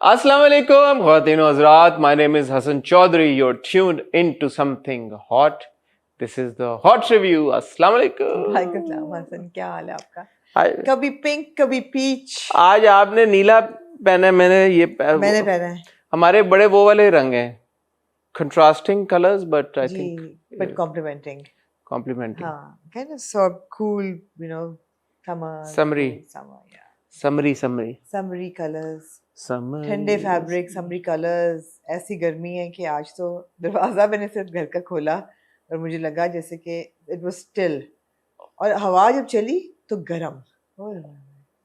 Assalamu alaikum, Khawateen wa Hazrat. My name is Hassan Chaudhary. You're tuned into something hot. This is the Hot Review. Assalamu alaikum. वालेकुम सलाम हसन, क्या हाल है आपका? Hi. कभी pink कभी peach. आज आपने नीला पहना है, मैंने पहना है हमारे बड़े वो वाले रंग हैं, contrasting colors, but I जी, think but complimenting। complimenting. हाँ, kind of sort of cool, you know, Summery. summery Summery. colors, Summer. ठंडे फैब्रिक, समरी कलर्स। ऐसी गर्मी है कि आज तो दरवाजा मैंने सिर्फ घर का खोला और मुझे लगा जैसे कि इट वाज स्टिल, और हवा जब चली तो गर्म।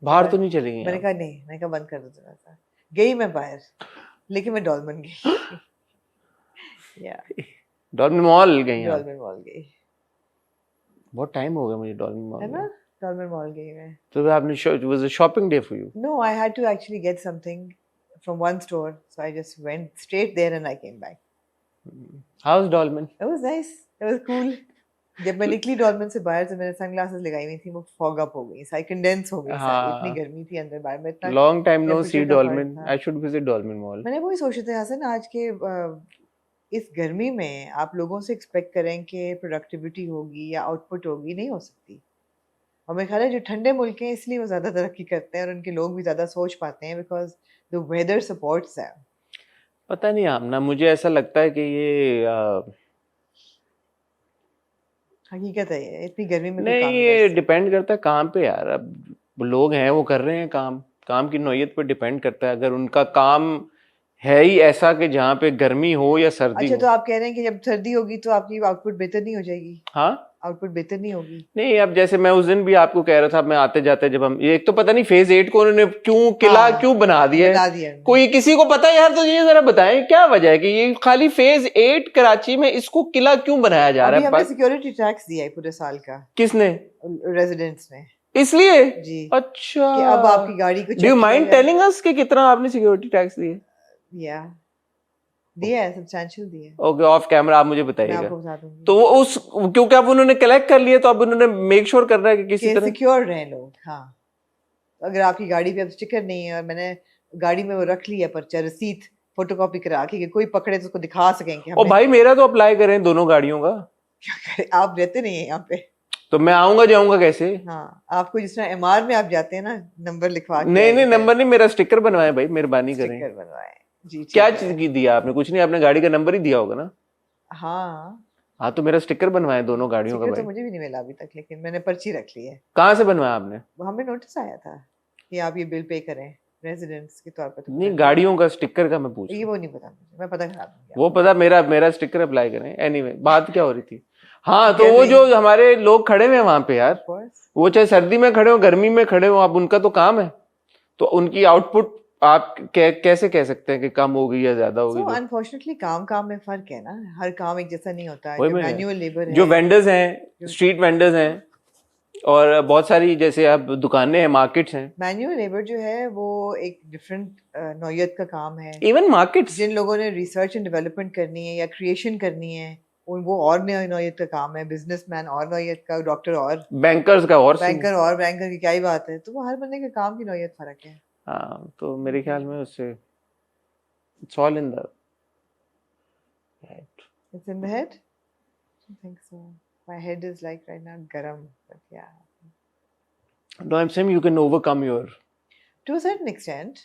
बाहर तो नहीं चली गई मैंने कहा नहीं, मैंने कहा बंद कर दो दरवाजा। गई मैं बाहर, लेकिन मैं डॉल्मन गई। या डॉल्फिन मॉल गई आप? डॉल्मन मॉल गई, बहुत टाइम हो गया मुझे डॉल्फिन मॉल है ना? डॉल्मन मॉल गई मैं। तो आपने it was a shopping day for you? No, I had to actually get something from one store, so I just went straight there and I came back. How's Dolmen? It was nice, it was cool. जब मैं निकली डॉल्मन से बाहर से, मैंने sunglasses लगाई हुई थी, वो फॉग अप हो गई, सारी कंडेंस हो गई, इतनी गर्मी थी अंदर बाहर में। इतना long time no see Dolmen. I should visit Dolmen Mall. मैंने वही सोचे थे हसन, आज के इस गर्मी में आप लोगों से एक्सपेक्ट करें कि प्रोडक्टिविटी होगी या आउटपुट होगी, नहीं हो सकती। और मेरे ख्याल है जो ठंडे मुल्क हैं इसलिए वो ज़्यादा तरक्की करते हैं और उनके लोग भी ज़्यादा सोच पाते हैं, because the weather supports them. पता नहीं आमना, मुझे ऐसा लगता है कि ये हकीकत है, ये इतनी गर्मी में नहीं, ये डिपेंड करता है काम पे यार। अब लोग हैं वो कर रहे हैं काम की नौयत पर डिपेंड करता है। अगर उनका काम है ही ऐसा कि जहाँ पे गर्मी हो या सर्दी अच्छा हो। तो आप कह रहे हैं कि जब सर्दी होगी तो आपकी आउटपुट बेहतर नहीं हो जाएगी? हाँ, आउटपुट बेहतर नहीं होगी। नहीं, अब जैसे मैं उस दिन भी आपको कह रहा था, मैं आते जाते जब हम एक तो पता नहीं फेज 8 को उन्होंने क्यों किला क्यों बना दिया है, कोई किसी को पता है यार? तो ये जरा बताएं क्या वजह है कि ये खाली फेज 8 कराची में इसको किला क्यों बनाया जा रहा है? हमने सिक्योरिटी टैक्स दिया है पूरे साल का। किसने? रेजिडेंट्स ने। इसलिए जी। अच्छा, कि अब आपकी गाड़ी को do you mind telling us कि कितना आपने सिक्योरिटी टैक्स दिए? या दिया है, सब्सटेंशियल दिया है। ओके, ऑफ कैमरा आप मुझे बताइएगा। मैं आपको बता दूंगी। तो उस क्योंकि अब उन्होंने कलेक्ट कर लिए तो अब उन्होंने मेक श्योर करना है कि किसी तरह सिक्योर रहे लोग। हाँ, अगर आपकी गाड़ी पे अब स्टिकर नहीं है और मैंने गाड़ी में वो रख लिया पर्चा, रसीद फोटोकॉपी करा के, कि कोई पकड़े तो उसको दिखा सकें कि ओ भाई मेरा तो अप्लाई करें दोनों गाड़ियों का। क्या करें, आप रहते नहीं है यहाँ पे तो मैं आऊंगा जाऊंगा कैसे? हाँ, आपको जिस तरह एमआर में आप जाते हैं ना, नंबर लिखवा के। नहीं, नंबर नहीं, मेरा स्टिकर बनवाए भाई, मेहरबानी करें। स्टिकर बनवाए जी। क्या चीज की दिया आपने? कुछ नहीं, आपने गाड़ी का नंबर ही दिया होगा ना? हाँ, तो मेरा स्टिकर बनवाए दोनों गाड़ियों का भाई। तो मुझे भी नहीं मिला अभी तक, लेकिन मैंने पर्ची रख ली है। कहाँ से बनवाया आपने? हमें नोटिस आया था कि आप ये बिल पे करें रेजिडेंट्स के तौर पर। नहीं, गाड़ियों का स्टिकर का मैं पूछ, ये वो नहीं पता मुझे, मैं पता करा दूंगी। वो पता, मेरा स्टिकर अप्लाई करें। एनीवे, बात क्या हो रही थी? हाँ, तो वो जो हमारे लोग खड़े हुए हैं वहां पे यार, वो चाहे सर्दी में खड़े हो गर्मी में खड़े हो, अब उनका तो काम है, तो उनकी आउटपुट आप कैसे कह सकते हैं कि कम होगी या ज्यादा होगी? अनफॉर्चुनेटली काम में फर्क है ना, हर काम एक जैसा नहीं होता है। जो मैनुअल लेबर है, जो वेंडर्स हैं, स्ट्रीट वेंडर्स हैं, और बहुत सारी जैसे अब दुकानें हैं, मार्केट्स हैं, मैनुअल लेबर जो है वो एक डिफरेंट नौयत का काम है। इवन मार्केट्स, जिन लोगों ने रिसर्च एंड डेवलपमेंट करनी है या क्रिएशन करनी है, वो और नौयत का काम है। बिजनेसमैन और नौयत का, डॉक्टर और बैंकर की क्या ही बात है। तो वो हर बंदे के काम की नौयत फर्क है। हाँ, तो मेरे ख्याल में उससे it's all in the head. It's in the head? I think so. My head is like right now garam, but yeah. No, I'm saying you can overcome your. To a certain extent,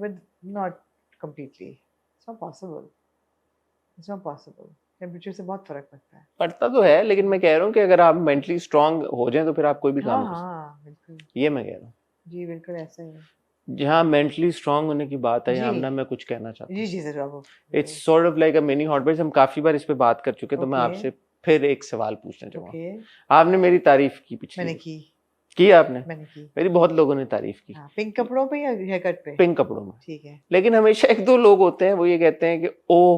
but not completely. It's not possible. Temperature से बहुत फर्क पड़ता तो है, लेकिन मैं कह रहा हूँ कि अगर आप मेंटली स्ट्रांग हो जाएं तो फिर आप कोई भी काम कर सकते हैं। हाँ, बिल्कुल। ये मैं कह रहा हूँ जी, बिल्कुल ऐसा ही है। जहाँ मेंटली स्ट्रांग होने की बात है, यहाँ मैं कुछ कहना चाहता हूँ। जी जरूर। It's sort of like a mini hot base. हम काफी बार इस पे बात कर चुके, तो मैं आपसे फिर एक सवाल पूछना चाहूँगा। आपने मेरी तारीफ की पिछली, मैंने की आपने? मैंने की। मेरी बहुत लोगों ने तारीफ की। पिंक कपड़ों पे या हेयर कट पे? पिंक कपड़ों में, ठीक है। लेकिन हमेशा एक दो लोग होते हैं वो ये कहते हैं कि ओ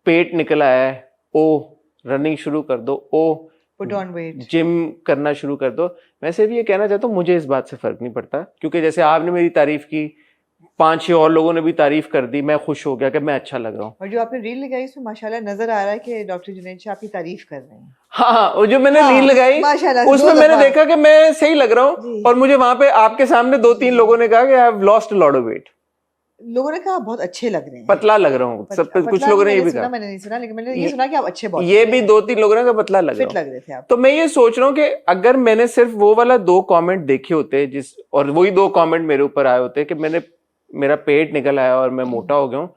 पेट निकल आया है, ओ रनिंग शुरू कर दो, ओ पुट ऑन वेट, जिम करना शुरू कर दो। वैसे भी ये कहना चाहता हूँ, मुझे इस बात से फर्क नहीं पड़ता, क्योंकि जैसे आपने मेरी तारीफ की, 5-6 और लोगों ने भी तारीफ कर दी, मैं खुश हो गया कि मैं अच्छा लग रहा हूँ। और जो आपने रील लगाई उसमें माशाल्लाह नजर आ रहा है कि डॉक्टर जुनैद शाह आपकी तारीफ कर रहे हैं। हाँ, वो जो मैंने रील लगाई उसमें मैंने देखा कि मैं सही लग रहा हूँ, और मुझे वहां पे आपके सामने 2-3 लोगों ने कहा कि I have lost a lot of weight. लोगों ने कहा आप बहुत अच्छे लग रहे हैं। पतला लग रहा हूँ, सब कुछ पतला लोगों ने ये मैंने भी सुना, कहा, मैंने नहीं सुना, लेकिन मैंने ये सुना कि आप अच्छे बहुत ये भी 2-3 लोगों ने कहा पतला लग फिट रहा हूँ। लग रहे थे आप। तो मैं ये सोच रहा हूँ कि अगर मैंने सिर्फ वो वाला 2 कमेंट देखे होते जिस, और वही 2 कमेंट मेरे ऊपर आए होते कि मेरा पेट निकल आया और मैं मोटा हो गया हूँ,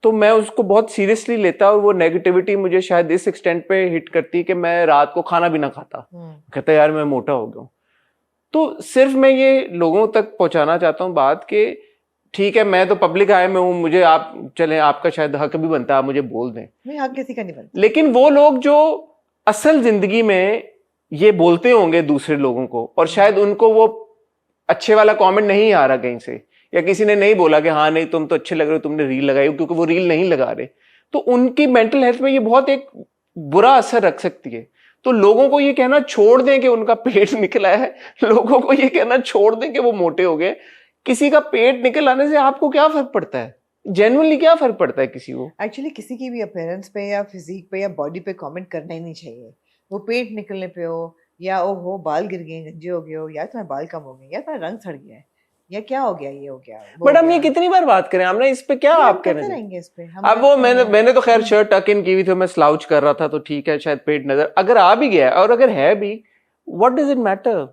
तो मैं उसको बहुत सीरियसली लेता और वो नेगेटिविटी मुझे शायद इस एक्सटेंट पे हिट करती कि मैं रात को खाना भी ना खाता, कहता यार मैं मोटा हो गया हूँ। तो सिर्फ मैं ये लोगों तक पहुंचाना चाहता हूँ बात कि ठीक है मैं तो पब्लिक आए में हूँ, मुझे आप चले, आपका शायद हक भी बनता है, आप मुझे बोल दें, नहीं हक किसी का नहीं बनता, लेकिन वो लोग जो असल जिंदगी में ये बोलते होंगे दूसरे लोगों को, और शायद उनको वो अच्छे वाला कमेंट नहीं आ रहा कहीं से, या किसी ने नहीं बोला कि हाँ नहीं तुम तो अच्छे लग रहे हो, तुमने रील लगाई, क्योंकि वो रील नहीं लगा रहे, तो उनकी मेंटल हेल्थ में ये बहुत एक बुरा असर रख सकती है। तो लोगों को ये कहना छोड़ दें कि उनका पेट निकला है, लोगों को ये कहना छोड़ दें कि वो मोटे हो गए। किसी का पेट निकल आने से आपको क्या फर्क पड़ता है? जेन्युइनली क्या फर्क पड़ता है किसी को? एक्चुअली किसी की भी अपीयरेंस पे या फिजिक पे या बॉडी पे कमेंट करना ही नहीं चाहिए। वो पेट निकलने पे हो, या ओ हो बाल गिर गए, गंजे हो गए हो, या तुम्हारे बाल कम हो गए, या तुम्हारा रंग सड़ गया है, या क्या हो गया, ये हो गया, बट हम ये कितनी बार बात करें, हमने इस पे क्या आप कह रहे रहेंगे इस पे हम। अब वो मैंने तो खैर शर्ट टक इन की हुई थी, मैं स्लाउच कर रहा था, तो ठीक है शायद पेट नजर अगर आ भी गया, और अगर है भी, what does it matter?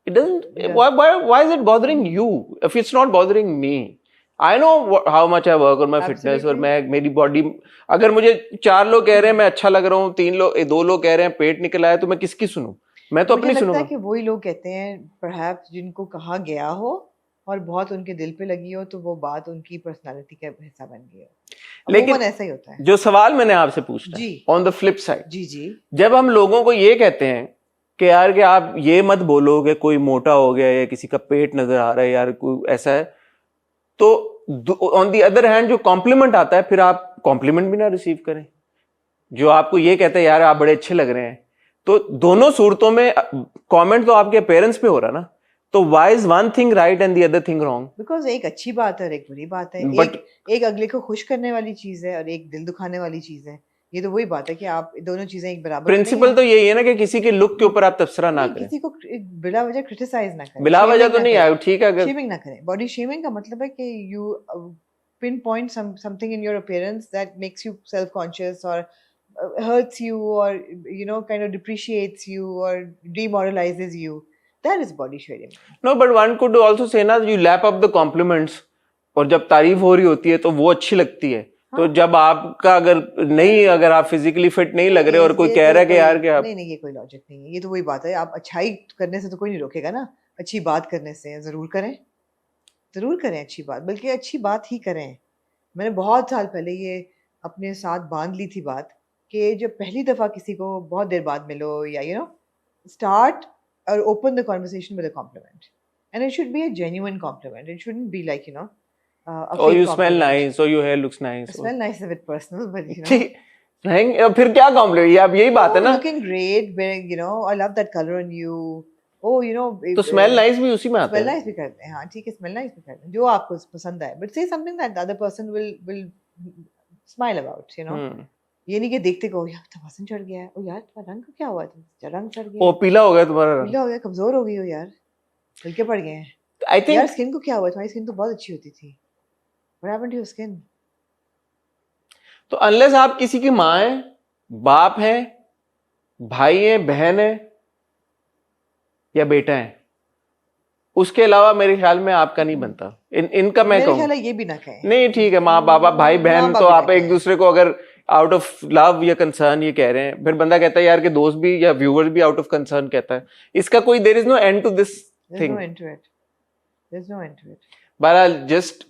It doesn't, why is it bothering you if it's not bothering me? I know how much I work on my fitness, और मैं मेरी बॉडी, अगर मुझे 4 लोग कह रहे हैं मैं अच्छा लग रहा हूँ, 2 लोग कह रहे हैं पेट निकला है, तो मैं किसकी सुनूं? मैं तो अपनी सुनूंगा। कि वही लोग कहते हैं परहैप्स जिनको कहा गया हो और बहुत उनके दिल पे लगी हो, तो वो बात उनकी पर्सनालिटी का हिस्सा बन गई हो। लेकिन ऐसा ही होता है। जो सवाल मैंने आपसे पूछा जी, ऑन द फ्लिप साइड, जी, जब हम लोगों को ये कहते हैं कि यार कि आप ये मत बोलो कि कोई मोटा हो गया या किसी का पेट नजर आ रहा है, यार कोई ऐसा है, तो ऑन दी अदर हैंड जो कॉम्प्लीमेंट आता है, फिर आप कॉम्प्लीमेंट भी ना रिसीव करें। जो आपको ये कहते हैं यार आप बड़े अच्छे लग रहे हैं, तो दोनों सूरतों में कमेंट तो आपके पेरेंट्स पे हो रहा ना, तो why is one thing right and the other thing wrong? Because एक अच्छी बात है और एक बुरी बात है। But, एक अगले को खुश करने वाली चीज है और एक दिल दुखाने वाली चीज है। ये तो वही बात है कि आप दोनों चीजें एक बराबर प्रिंसिपल तो यही है ना कि किसी के लुक के ऊपर आप तबसरा ना करें, किसी को बिला वजह क्रिटिसाइज ना करें, बिला वजह तो नहीं आया, ठीक है, अगर शेमिंग ना करें। बॉडी शेमिंग का मतलब है कि you pin point something in your appearance that makes you self conscious और hurts you, or kind of depreciates you or demoralizes you. That is body shaming. No, but one could also say ना, you lap up the compliments, और जब तारीफ हो रही होती है तो वो अच्छी लगती है। तो जब आपका अगर आप फिजिकली फिट नहीं लग रहे और कोई कह रहा है कि यार कि आप, नहीं, ये कोई लॉजिक नहीं है। ये तो वही बात है, आप अच्छाई करने से तो कोई नहीं रोकेगा ना। अच्छी बात करने से जरूर करें अच्छी बात, बल्कि अच्छी बात ही करें। मैंने बहुत साल पहले ये अपने साथ बांध ली थी बात कि जब पहली दफा किसी को बहुत देर बाद मिलो, या start or open the conversation with a compliment, and it should be a genuine compliment. It shouldn't be like a oh you smell nice, or your hair looks nice, smell nice is a bit personal, but नहीं, फिर क्या complement? ये अब यही बात है ना, looking great, I love that color on you, तो स्मेल नाइस भी उसी में आता है। स्मेल नाइस भी करते हैं, हाँ ठीक है, स्मेल नाइस भी करते हैं जो आपको पसंद आए, but say something that the other person will smile about, ये नहीं कि देखते को यार तो वजन चढ़ गया है, ओ यार तुम्हारा रंग क्या हुआ, रंग चढ़ गया, ओ पीला हो गया तुम्हारा रंग, पीला हो गया, कमजोर हो गई हो यार, हल्के पड़ गए हैं, आई थिंक यार स्किन को क्या हुआ, तुम्हारी स्किन तो बहुत अच्छी होती थी, what happened to your skin? तो अनलेस आप किसी की माँ है, बाप है, भाई है, बहन है या बेटा है, उसके अलावा मेरे ख्याल में आपका नहीं बनता। इनका मैं कहूँ ये भी ना कहें, नहीं ठीक है, माँ बाबा भाई बहन, तो आप एक दूसरे को अगर आउट ऑफ लव या कंसर्न ये कह रहे हैं, फिर बंदा कहता है यार कि दोस्त भी या व्यूअर भी आउट ऑफ कंसर्न कहता है, इसका कोई there is no end to this thing, बहरहाल जस्ट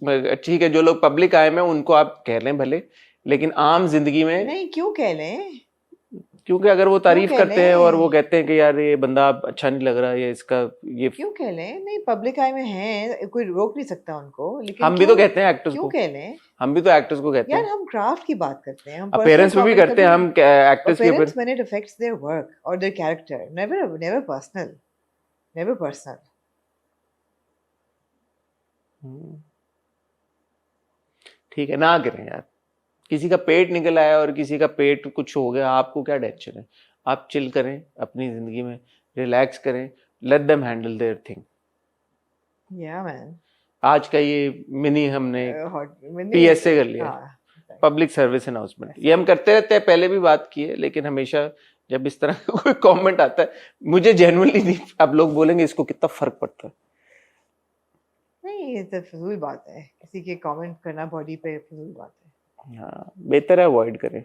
ठीक है, जो लोग पब्लिक आए में उनको आप कह लें भले, लेकिन आम जिंदगी में नहीं, क्यों कह लें? क्योंकि अगर वो तारीफ करते हैं और वो कहते हैं कि यार ये बंदा अच्छा नहीं लग रहा है, इसका ये क्यों कह लें? नहीं, पब्लिक आई में हैं, कोई रोक नहीं सकता उनको, लेकिन हम भी तो कहते हैं एक्टर्स को, क्यों कह लें? हम भी तो एक्टर्स को कहते हैं यार, हम क्राफ्ट की बात करते हैं, हम पेरेंट्स पे भी करते हैं, हम एक्टर्स के ऊपर, when it affects their work or their character, never personal. ठीक है ना करें यार, किसी का पेट निकल आया और किसी का पेट कुछ हो गया, आपको क्या टेंशन है? आप चिल करें अपनी जिंदगी में, रिलैक्स करें, let them handle their thing. Yeah, man. आज का ये मिनी हमने मैंने PSA कर लिया, हाँ पब्लिक सर्विस अनाउंसमेंट। ये हम करते रहते हैं, पहले भी बात की है, लेकिन हमेशा जब इस तरह का कोई कमेंट आता है, मुझे जेन्युइनली नहीं, अब लोग बोलेंगे इसको कितना फर्क पड़ता है। नहीं, ये तो फजूल बात है, किसी के कमेंट करना बॉडी पे फजूल बात है। हाँ, बेहतर है अवॉइड करें।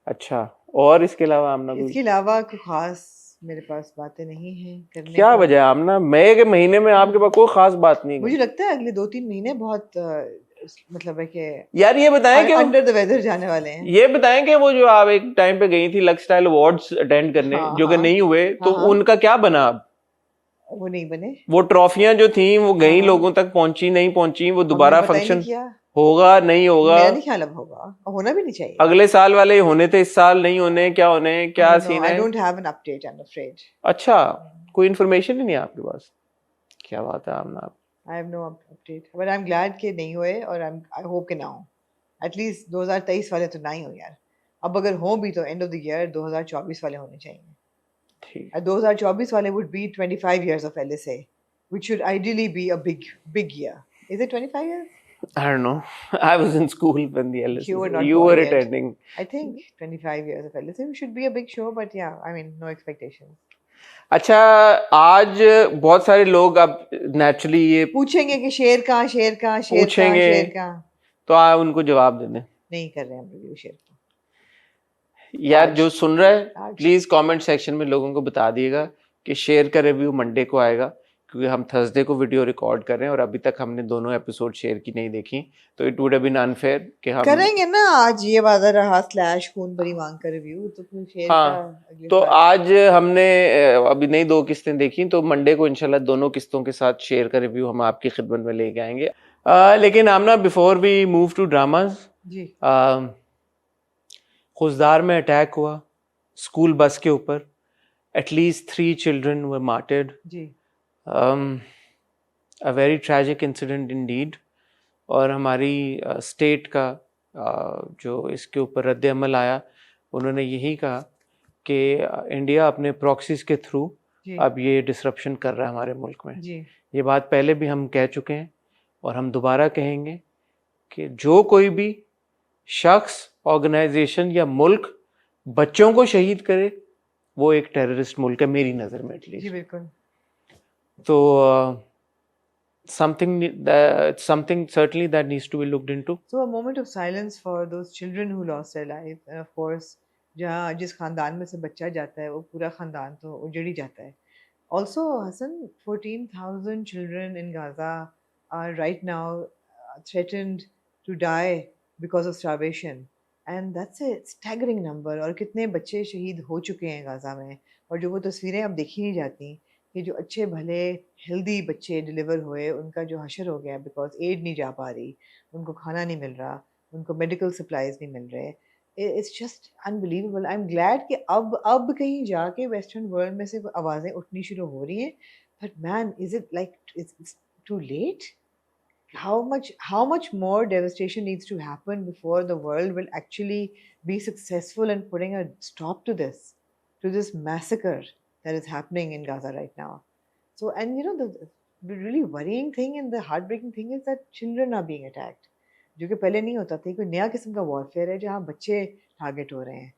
अच्छा, और इसके अलावा आमना कोई इसके अलावा कोई खास मेरे पास बातें नहीं हैं करने क्या को। वजह है आमना, मई के महीने में आपके पास कोई खास बात नहीं मुझे है? लगता है अगले 2-3 महीने बहुत मतलब है कि यार ये बताएं कि अंडर द वेदर जाने वाले हैं। ये बताएं कि वो जो आप एक टाइम पे गई थी लक्स स्टाइल अवार्ड्स अटेंड करने, हाँ, जो कि हाँ, नहीं हुए, तो हाँ, हाँ। उनका क्या बना अब? वो नहीं बने, वो ट्रॉफियां जो थी वो गई, हाँ। लोगों तक पहुंची नहीं पहुंची, वो दोबारा हमने पता ही नहीं फंक्शन किया। होगा नहीं होगा? मेरा नहीं ख्याल अब होगा, और होना भी नहीं चाहिए। अगले साल वाले होने थे, इस साल नहीं होने, क्या होने, क्या सीन आई है? Don't have an update, I am afraid. अच्छा, कोई इन्फॉर्मेशन ही नहीं है आपके पास? क्या बात है आमना, आप I have no update, but I am glad कि नहीं हुए, और आई होप कि ना हो। एटलीस्ट 2023 वाले तो ना ही हो यार। अब अगर हो भी तो एंड ऑफ द ईयर 2024 वाले होने चाहिए। ठीक। 2024 वाले would be 25 years of LSA, which should ideally be a big year. Is it 25 years? I don't know. I was in school when the LSE. You were not You born were yet. attending. I think 25 years of LSA should be a big show, but yeah, I mean, no expectations. अच्छा, आज बहुत सारे लोग अब naturally ये पूछेंगे कि शेर कहाँ, शेर कहाँ, शेर कहाँ, पूछेंगे। शेर कहाँ। तो आप उनको जवाब दे दें। नहीं कर रहे हम रिव्यू शेर का। यार आज- जो सुन रहा है आज। प्लीज कमेंट सेक्शन में लोगों को बता दिएगा कि शेर का रिव्यू मंडे को आएगा, क्योंकि हम थर्सडे को वीडियो रिकॉर्ड कर रहे हैं और अभी तक हमने दोनों एपिसोड शेयर की नहीं देखी, तो it would have been unfair कि हम करेंगे ना आज ये वादा रहा / खून भरी मांग का रिव्यू, तो फिर शेर हाँ, का अगले तो बार। आज हमने अभी नई 2 किस्तें देखी, तो मंडे को इंशाल्लाह दोनों किस्तों के साथ शेयर का रिव्यू हम आपकी खिदमत में लेके आएंगे। लेकिन Amna, before we move to dramas, जी खुजदार में अटैक हुआ स्कूल बस के ऊपर, एटलीस्ट 3 चिल्ड्रन वर मार्टर्ड, जी a very tragic incident indeed. और हमारी स्टेट का जो इसके ऊपर रद्द अमल आया, उन्होंने यही कहा कि इंडिया अपने प्रॉक्सीज के थ्रू जी अब ये डिसरप्शन कर रहा है हमारे मुल्क में। जी ये बात पहले भी हम कह चुके हैं और हम दोबारा कहेंगे कि जो कोई भी शख्स, ऑर्गेनाइजेशन या मुल्क बच्चों को शहीद करे, वो एक टेररिस्ट मुल्क है मेरी नज़र में जी एटलीस्ट। बिल्कुल। तो something certainly that needs to be looked into. So a moment of silence for those children who lost their life, and of course जहाँ जिस खानदान में से बच्चा जाता है वो पूरा खानदान तो उजड़ ही जाता है। Also Hassan, 14,000 children in Gaza are right now threatened to die because of starvation, and that's a staggering number। और कितने बच्चे शहीद हो चुके हैं गाजा में, और जो वो तस्वीरें अब देखी नहीं जाती कि जो अच्छे भले हेल्दी बच्चे डिलीवर हुए, उनका जो हशर हो गया बिकॉज एड नहीं जा पा रही, उनको खाना नहीं मिल रहा, उनको मेडिकल सप्लाईज नहीं मिल रहे। It's just unbelievable. I am glad कि अब कहीं जाके वेस्टर्न वर्ल्ड में से आवाज़ें उठनी शुरू हो रही हैं, but man is it like it's too late? How much more devastation needs to happen before the world will actually be successful in putting a stop to this massacre that is happening in Gaza right now? So, and you know, the really worrying thing and the heartbreaking thing is that children are being attacked, जो कि पहले नहीं होता था। कोई नया किस्म का वॉरफेयर है जहाँ बच्चे टारगेट हो रहे हैं।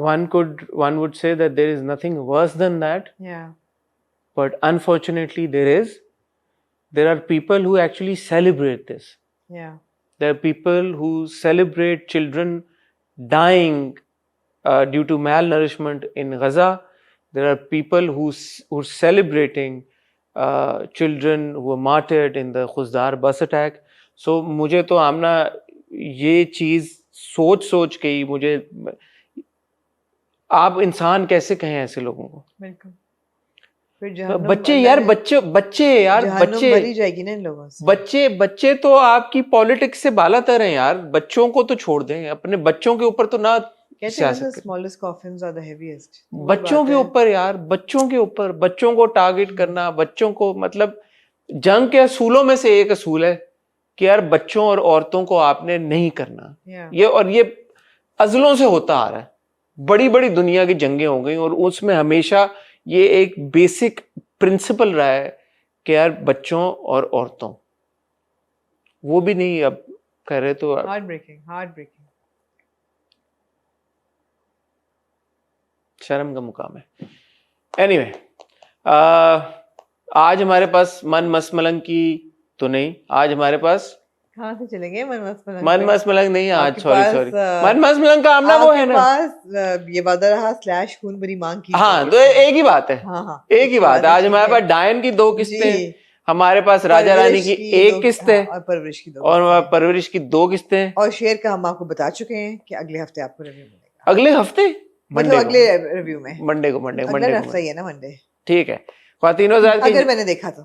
One would say that there is nothing worse than that, Yeah, but unfortunately there are people who actually celebrate this. yeah, There are people who celebrate children dying due to malnourishment in Gaza. There are people who are celebrating children who were martyred in the Khuzdar bus attack. So मुझे तो आमना ये चीज़ सोच के ही मुझे, आप इंसान कैसे कहें ऐसे लोगों को? बिल्कुल। फिर जहन्नुम बच्चे अल्लाह यार, ने- बच्चे यार, जहन्नुम भरी जाएगी ना इन लोगों से। बच्चे तो आपकी पॉलिटिक्स से बालातर हैं यार। बच्चों को तो छोड़ दें, अपने बच्चों के ऊपर तो ना कहते हैं सियासत ना, करें। smallest coffins are the heaviest। वो बच्चों बात के है। ऊपर यार, बच्चों के ऊपर, बच्चों को टारगेट करना, बच्चों को, मतलब जंग के असूलों में से एक असूल है कि यार बच्चों और औरतों को आपने नहीं करना। Yeah, ये अजलों से होता आ रहा है। बड़ी बड़ी दुनिया की जंगें हो गई और उसमें हमेशा ये एक बेसिक प्रिंसिपल रहा है कि यार बच्चों और औरतों वो भी नहीं अब कर रहे, तो हार्ट ब्रेकिंग शर्म का मुकाम है। एनीवे, आज हमारे पास मन मसमलंग की तो नहीं, आज हमारे पास कहाँ से चलेंगे मन मसमलंग नहीं आज, आपके सॉरी पास, सॉरी, मन मसमलंग का आमना वो है ना। पास ये वादा रहा / खून भरी मांग की। हाँ, तो एक ही बात है, हाँ, एक ही बात है। आज हमारे पास डायन की 2 किस्तें, हमारे पास राजा रानी की 1 किस्त है, और परवरिश की 2 और परवरिश की 2 किस्तें। और शेर का हम आपको बता चुके हैं कि अगले हफ्ते आपको रिव्यू मिलेगा। अगले हफ्ते मतलब अगले रिव्यू में मंडे को अगला हफ्ता ही है ना, मंडे। ठीक है ख्वातीनो ज़ात की, अगर मैंने देखा तो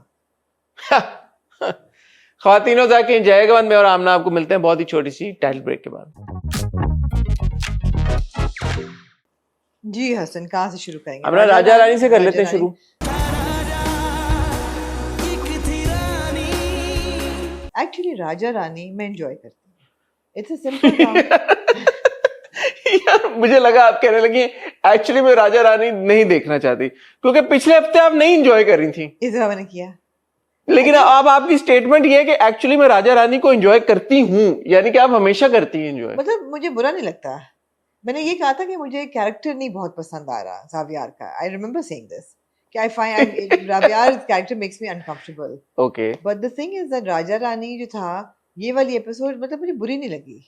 ख्वातीनो ज़ात की जयगवन में और आमना आपको मिलते हैं बहुत ही छोटी सी टाइटल ब्रेक के बाद। जी हसन, कहाँ से शुरू करेंगे? हमरा राजा रानी से कर लेते हैं शुरू। एक्चुअली राजा रानी मैं एंजॉय करती हूँ। इट्स अ सिंपल यार मुझे लगा आप कहने लगी एक्चुअली मैं राजा रानी नहीं देखना चाहती, क्योंकि पिछले हफ्ते आप नहीं एंजॉय कर रही थी, इस दफा मैंने किया। लेकिन अब आपकी स्टेटमेंट ये है कि एक्चुअली मैं राजा रानी को एंजॉय करती हूँ, यानी कि आप हमेशा करती हैं एंजॉय। मतलब मुझे बुरा नहीं लगता। मैंने ये कहा था कि मुझे कैरेक्टर नहीं बहुत पसंद आ रहा ज़ावियार का। आई रिमेम्बर सेइंग दिस कि I find Zaviyar's character makes me uncomfortable. Okay, but the thing is that Raja Rani जो था, ये वाली एपिसोड मतलब मुझे बुरी नहीं लगी।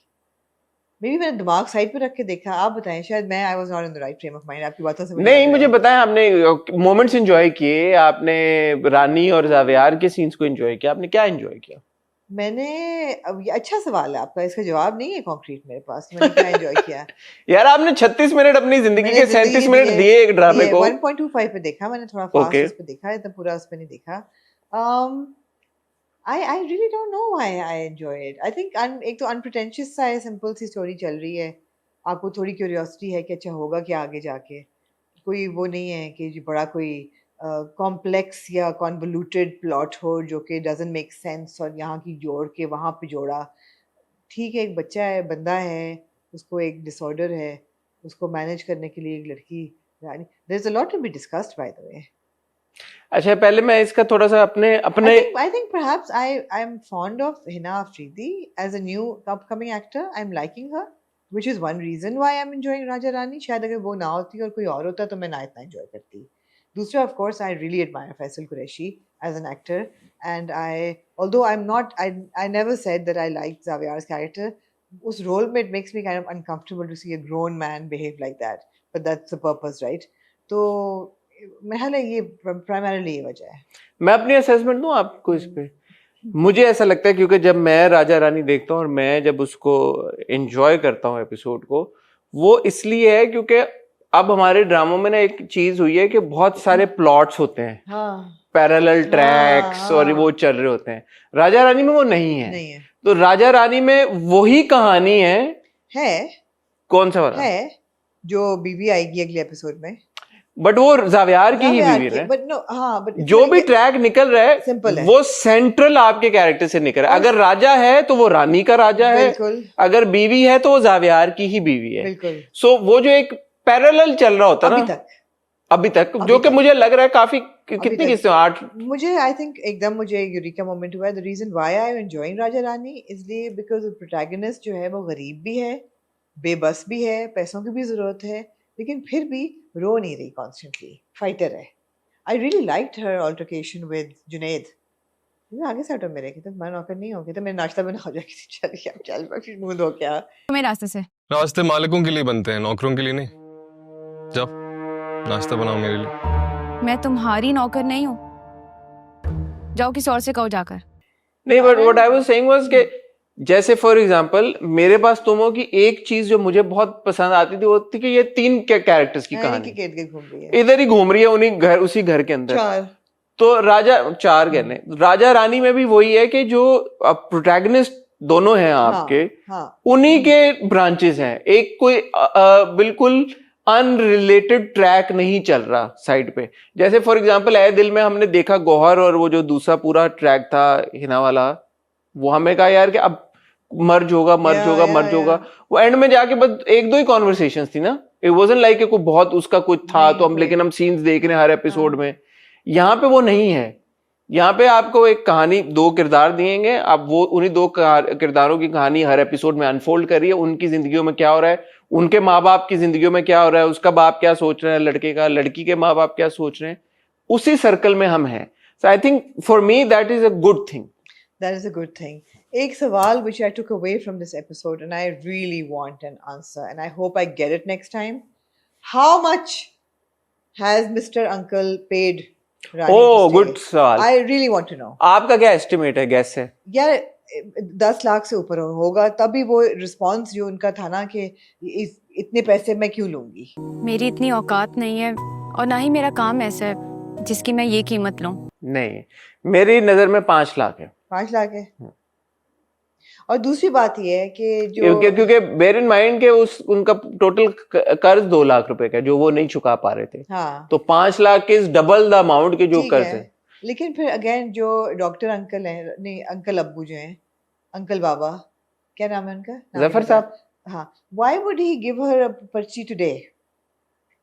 मे बी मैंने दिमाग साइड पे रख के देखा। आप बताएं, शायद मैं I was not in the right frame of mind. आपकी बातों से नहीं, मुझे बताएं आपने मोमेंट्स एंजॉय किए, आपने रानी और ज़ावियार के सीन्स को एंजॉय किया, आपने क्या एंजॉय किया? मैंने, अब ये अच्छा सवाल है आपका, इसका जवाब नहीं है कॉन्क्रीट मेरे पास। मैंने क्या एंजॉय किया? यार आपने 36 मिनट अपनी जिंदगी के 37 मिनट दिए एक ड्रामे को। 1.25 पे देखा मैंने, थोड़ा फास्ट उस पे देखा, इतना पूरा उस पे नहीं देखा। I really don't know why I enjoy it. I think एक तो अनप्रिटेंशियस सा है, सिंपल सी स्टोरी चल रही है, आपको थोड़ी क्यूरियोसिटी है कि अच्छा होगा क्या आगे जाके। कोई वो नहीं है कि जो बड़ा कोई कॉम्प्लेक्स या कॉन्वोल्यूटेड प्लॉट हो जो कि डजंट मेक सेंस और यहाँ की जोड़ के वहाँ पे जोड़ा। ठीक है, एक बच्चा है, बंदा है, उसको एक डिसऑर्डर है, उसको मैनेज करने के लिए एक लड़की रानी। There is a lot to be discussed by the way. अच्छा, पहले मैं इसका थोड़ा सा अपने I think perhaps I'm fond of Hina Afridi as a new upcoming actor. I'm liking her, which is one reason why I'm enjoying Raja Rani. शायद अगर वो ना होती और कोई और होता तो मैं ना इतना enjoy करती। दूसरा, of course, I really admire Faisal Qureshi as an actor, and although I never said that I liked Zaviar's character. उस role में it makes me kind of uncomfortable to see a grown man behave like that, but that's the purpose, right? तो मेरा ये primarily ये वजह है। मैं अपनी असेसमेंट दूं आपको इस पे। मुझे ऐसा लगता है क्योंकि जब मैं राजा रानी देखता हूँ और मैं जब उसको एंजॉय करता हूँ एपिसोड को, वो इसलिए है क्योंकि अब हमारे ड्रामों में ना एक चीज हुई है कि बहुत सारे प्लॉट्स होते हैं, पैरेलल ट्रैक्स और वो चल रहे होते हैं। राजा रानी में वो नहीं है। तो राजा रानी में वही कहानी है। कौन सा वाला है जो बीवी आएगी अगले एपिसोड में, बट वो ज़ावियार की ही बीवी है। बट नो, हाँ, बट जो भी ट्रैक निकल रहा है सिंपल है, वो सेंट्रल आपके कैरेक्टर से निकल रहा है। अगर राजा है तो वो रानी का राजा है, अगर बीवी है तो वो ज़ावियार की ही बीवी है। बिल्कुल। सो वो जो एक पैरेलल चल रहा होता है ना अभी तक जो कि मुझे लग रहा है काफी, कितनी किस्से 8 मुझे आई थिंक एकदम मुझे यूरिका मोमेंट हुआ है। The reason why I am enjoying Raja Rani इसलिए बिकॉज द प्रोटैगनिस्ट जो है वो गरीब भी है, बेबस भी है, पैसों की भी जरूरत है, लेकिन फिर भी रो नहीं रही, कॉन्स्टेंटली फाइटर है। I really liked her altercation with Junaid. आगे से हटो मेरे की, तो मैं नौकर नहीं होगी तो मैं नाश्ता बना हो जाएगी। चल फिर मुंह धो क्या मेरे रास्ते मालिकों के लिए बनते हैं, नौकरों के लिए नहीं। जाओ नाश्ता बनाओ मेरे लिए। मैं तुम्हारी नौकर नहीं हूँ, जाओ किसी और से कहो जाकर। नहीं, but what I was saying was कि जैसे फॉर एग्जांपल मेरे पास तुम हो कि एक चीज जो मुझे बहुत पसंद आती थी वो थी कि ये 3 कैरेक्टर्स की कहानी इधर ही घूम रही है उसी घर के अंदर। तो चार कहने राजा रानी में भी वही है कि जो प्रोटैगनिस्ट दोनों हैं आपके, उन्हीं के ब्रांचेस हैं। एक कोई बिल्कुल अनरिलेटेड ट्रैक नहीं चल रहा साइड पे। जैसे फॉर एग्जांपल ए दिल में हमने देखा गौहर और वो जो दूसरा पूरा ट्रैक था हिना वाला, वो हमें कहा यार कि अब मर्ज होगा। वो एंड में जाके बस 1-2 ही कॉन्वर्सेशंस थी ना। इट वाजंट लाइक कोई बहुत उसका कुछ था तो हम, लेकिन हम सीन्स देख रहे हैं हर एपिसोड में। यहाँ पे वो नहीं है। यहाँ पे आपको एक कहानी, 2 किरदार दिएंगे, आप वो उन्हीं 2 किरदारों की कहानी हर एपिसोड में अनफोल्ड करिए, उनकी जिंदगियों में क्या हो रहा है, उनके माँ बाप की जिंदगियों में क्या हो रहा है, उसका बाप क्या सोच रहा है लड़के का, लड़की के माँ बाप क्या सोच रहे हैं, उसी सर्कल में हम हैं. So I think for me that is a good thing. That is a good thing. एक सवाल which I took away from this episode and I really want an answer and I hope I get it next time. How much has Mr. Uncle paid Rani to stay? Good सवाल. I really want to know. आपका क्या estimate है, gas है? यार 10 लाख से ऊपर होगा तभी वो रिस्पॉन्स जो उनका था ना कि इतने पैसे मैं क्यों लूंगी. मेरी इतनी औकात नहीं है और ना ही मेरा काम ऐसा है जिसकी मैं ये कीमत लूं. नहीं, मेरी नजर में 5 लाख है. 5 लाख है. और दूसरी बात ये है कि जो क्योंकि बेयर इन माइंड के उनका टोटल कर्ज 2 लाख रुपए का जो वो नहीं चुका पा रहे थे. हाँ, तो 5 lakh is double the amount के जो ठीक कर्ज है. है. लेकिन फिर अगेन जो डॉक्टर अंकल हैं, नहीं अंकल अब्बू जो हैं, अंकल बाबा, क्या नाम है उनका? नाम जफर नहीं पता. साहब. हाँ, why would he give her a पर्ची टुडे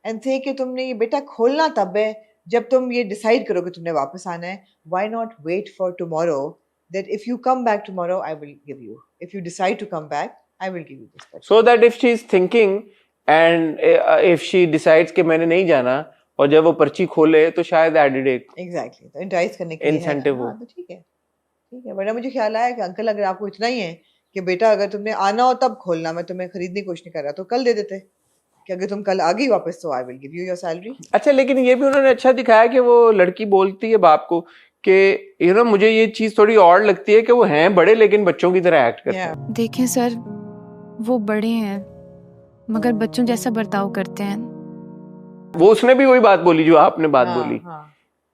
एंड से कि तुमने ये बेटा खोलना तब है जब तुम ये डिसाइड करो कि तुमने वापस आना है. Why not wait for tomorrow that if you come back tomorrow I will give you, if you decide to come back I will give you this पर्ची. So that if she is thinking and if she decides कि मैंने नहीं जाना और जब वो पर्ची खोले तो शायद एडेड एक Exactly, तो इंटाइज करने के लिए है ना. इंसेंटिव हो. हाँ, तो ठीक है, ठीक है. वरना मुझे ख्याल आया कि अंकल अगर आपको इतना ही है कि बेटा अगर तुमने आना हो तब खोलना, मैं तुम्हें खरीदने की कोशिश नहीं कर रहा, तो कल दे देते कि अगर तुम कल आ गई वापस तो I will give you your salary. अच्छा, लेकिन ये भी उन्होंने अच्छा दिखाया कि वो लड़की बोलती है बाप को कि मुझे ये चीज थोड़ी और लगती है कि वो हैं बड़े लेकिन बच्चों की तरह एक्ट करते हैं. देखें सर, वो बड़े हैं मगर बच्चों जैसा बर्ताव करते हैं. वो उसने भी वही बात बोली जो आपने बात बोली.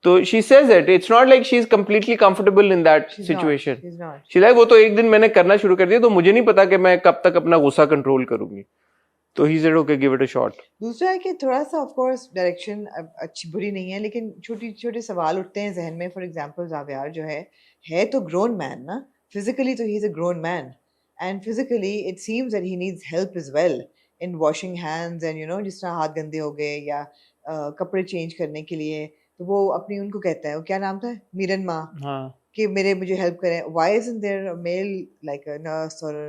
तो she says it. It's not like she's completely comfortable in that situation. She's like वो तो एक दिन मैंने करना शुरू कर दिया तो मुझे नहीं पता कि मैं कब तक अपना गुस्सा कंट्रोल करूंगी. तो he said okay, give it a shot. दूसरा है कि थोड़ा सा ऑफ कोर्स डायरेक्शन अच्छी बुरी नहीं है, लेकिन छोटे छोटे सवाल उठते हैं जहन में. फॉर एग्जांपल जावियार जो है तो ग्रोन मैन ना, फिजिकली तो he is a grown man and physically it seems that he needs help as well in washing hands and जिस तरह हाथ गंदे हो गए या कपड़े चेंज करने के लिए, तो वो अपनी उनको कहता है, वो क्या नाम था, मीरन माँ, कि मुझे हेल्प करें. Why isn't there a male like a nurse और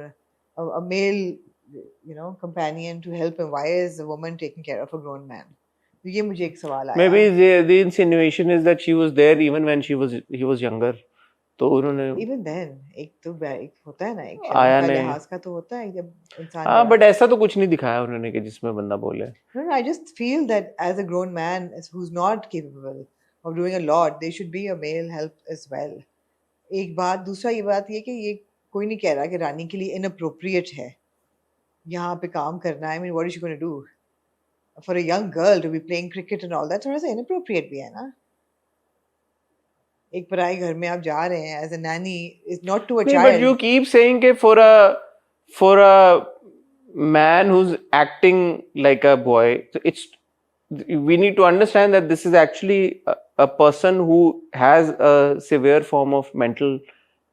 a male companion to help him? Why is a woman taking care of a grown man? तो ये मुझे एक सवाल आया. Maybe the insinuation is that she was there even when he was younger. तो उन्होंने even then एक होता है ना, एक आया का नहीं. लिहाज का तो होता है जब इंसान. हाँ, बट ऐसा तो कुछ नहीं दिखाया उन्होंने कि जिसमें बंदा बोले. No, I just feel that as a grown man who's not capable of doing a lot, there should be a male help as well. एक बात. दूसरा ये बात ये कि ये कोई नहीं कह रहा कि रानी के लिए inappropriate है यहाँ पे काम करना. I mean, what is she going to do? For a young girl to be playing cricket and all that, थोड़ा सा inappropriate भी है ना. एक पराए घर में आप जा रहे हैं as a nanny is not to a child. But you keep saying कि for a man who's acting like a boy, so we need to understand that this is actually a person who has a severe form of mental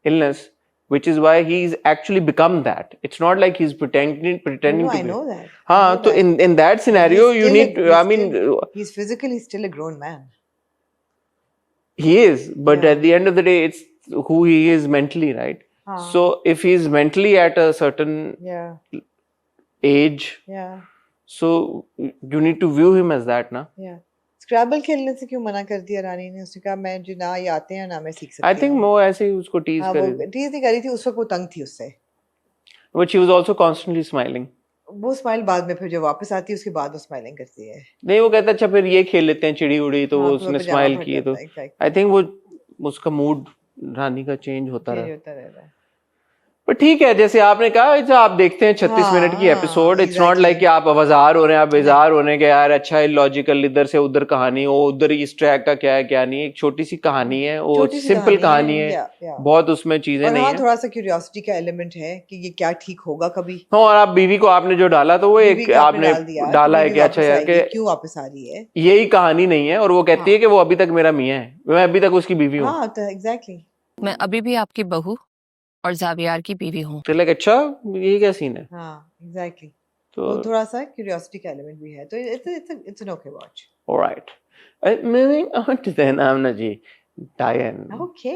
illness, which is why he's actually become that. It's not like he's pretending No, to I be. know that. हाँ, तो in that scenario you need to, I mean he's physically still a grown man. he is, but Yeah. at the end of the day it's who he is mentally, right? So if he's mentally at a certain Yeah, age, yeah, so you need to view him as that, na? yeah. स्क्रैबल खेलने से क्यों मना कर दिया रानी ने? उसने कहा मैं जो ना ये आते हैं ना मैं सीख सकती I think हूँ. वो ऐसे ही उसको टीज हाँ, कर वो रही थी. टीज नहीं कर रही थी उस वक्त, वो तंग थी उससे. But she was also constantly smiling. वो स्माइल बाद में, फिर जब वापस आती है उसके बाद वो स्माइलिंग करती है. नहीं, वो कहता अच्छा फिर ये खेल लेते हैं चिड़ी उड़ी, तो हाँ, वो तो उसने पजामा स्माइल फट किए. तो जाता है, exactly. आई थिंक वो उसका मूड रानी का चेंज होता Change रहा. होता रहता है. पर ठीक है, जैसे आपने कहा, इसे आप देखते हैं 36 हाँ, मिनट की हाँ, episode. It's not exactly. Like कि आप अवजार हो रहे हैं, आप बेजार हो रहे हैं कि यार अच्छा इलॉजिकल इधर से उधर कहानी हो, उधर इस ट्रैक का क्या है क्या नहीं. एक छोटी सी कहानी है, वो छोटी सी सिंपल कहानी है. yeah. बहुत उसमें चीजें और नहीं हाँ, है. थोड़ा सा क्यूरियोसिटी का एलिमेंट है कि ये क्या ठीक होगा कभी. हाँ, और आप बीवी को आपने जो डाला तो वो बीवी एक को आपने डाल दिया, डाला है बीवी कि अच्छा वापस यार आएगी, कि क्यों वापस आ रही है. यही कहानी नहीं है, और वो कहती हाँ. है कि वो अभी तक मेरा मियाँ है, मैं अभी तक उसकी बीवी हूँ. हाँ, तो एग्जैक्टली. मैं अभी भी आपकी बहू और जावियार की बीवी हूँ. तो लाइक अच्छा ये क्या सीन है. हाँ, एग्जैक्टली. तो तो थोड़ा सा क्यूरियोसिटी का एलिमेंट भी है, तो it's an okay watch. Alright, moving on to then Amna ji. डायन। ओके।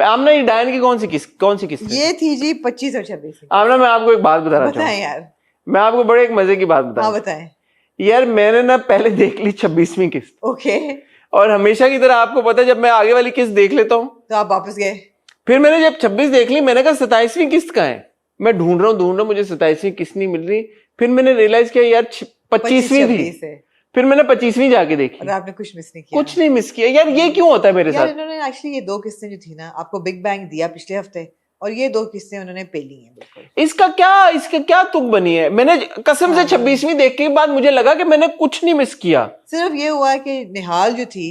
आमना ये डायन की कौन सी किस्त है? ये थी जी 25 और 26। आमना मैं आपको एक बात बताना चाहूँ। बताएं यार। मैं आपको बड़े एक मजे की बात हाँ बताऊं। बताएं। यार मैंने ना पहले देख ली 26वीं किस्त, ओके। और हमेशा की तरह आपको पता है जब मैं आगे वाली किस्त देख लेता हूँ तो आप वापस गए? फिर मैंने जब 26 देख ली, मैंने कहा 27वीं किस्त कहाँ है? मैं ढूंढ रहा हूँ, मुझे 27वीं किस्त नहीं मिल रही। फिर मैंने रियलाइज किया यार 25वीं थी। 26 है। फिर मैंने 25वीं जाके देखी, और आपने कुछ मिस नहीं किया? कुछ नहीं मिस किया। यार ये क्यों होता है मेरे यार साथ? इन्होंने एक्चुअली ये 2 किस्तें जो थी ना, आपको बिग बैंग दिया पिछले हफ्ते, और ये 2 किस्तें उन्होंने पे ली हैं बिल्कुल। इसका क्या तुक बनी है? मैंने कसम से 26वीं देख के बाद मुझे लगा कि मैंने कुछ नहीं मिस किया। सिर्फ ये हुआ है कि निहाल जो थी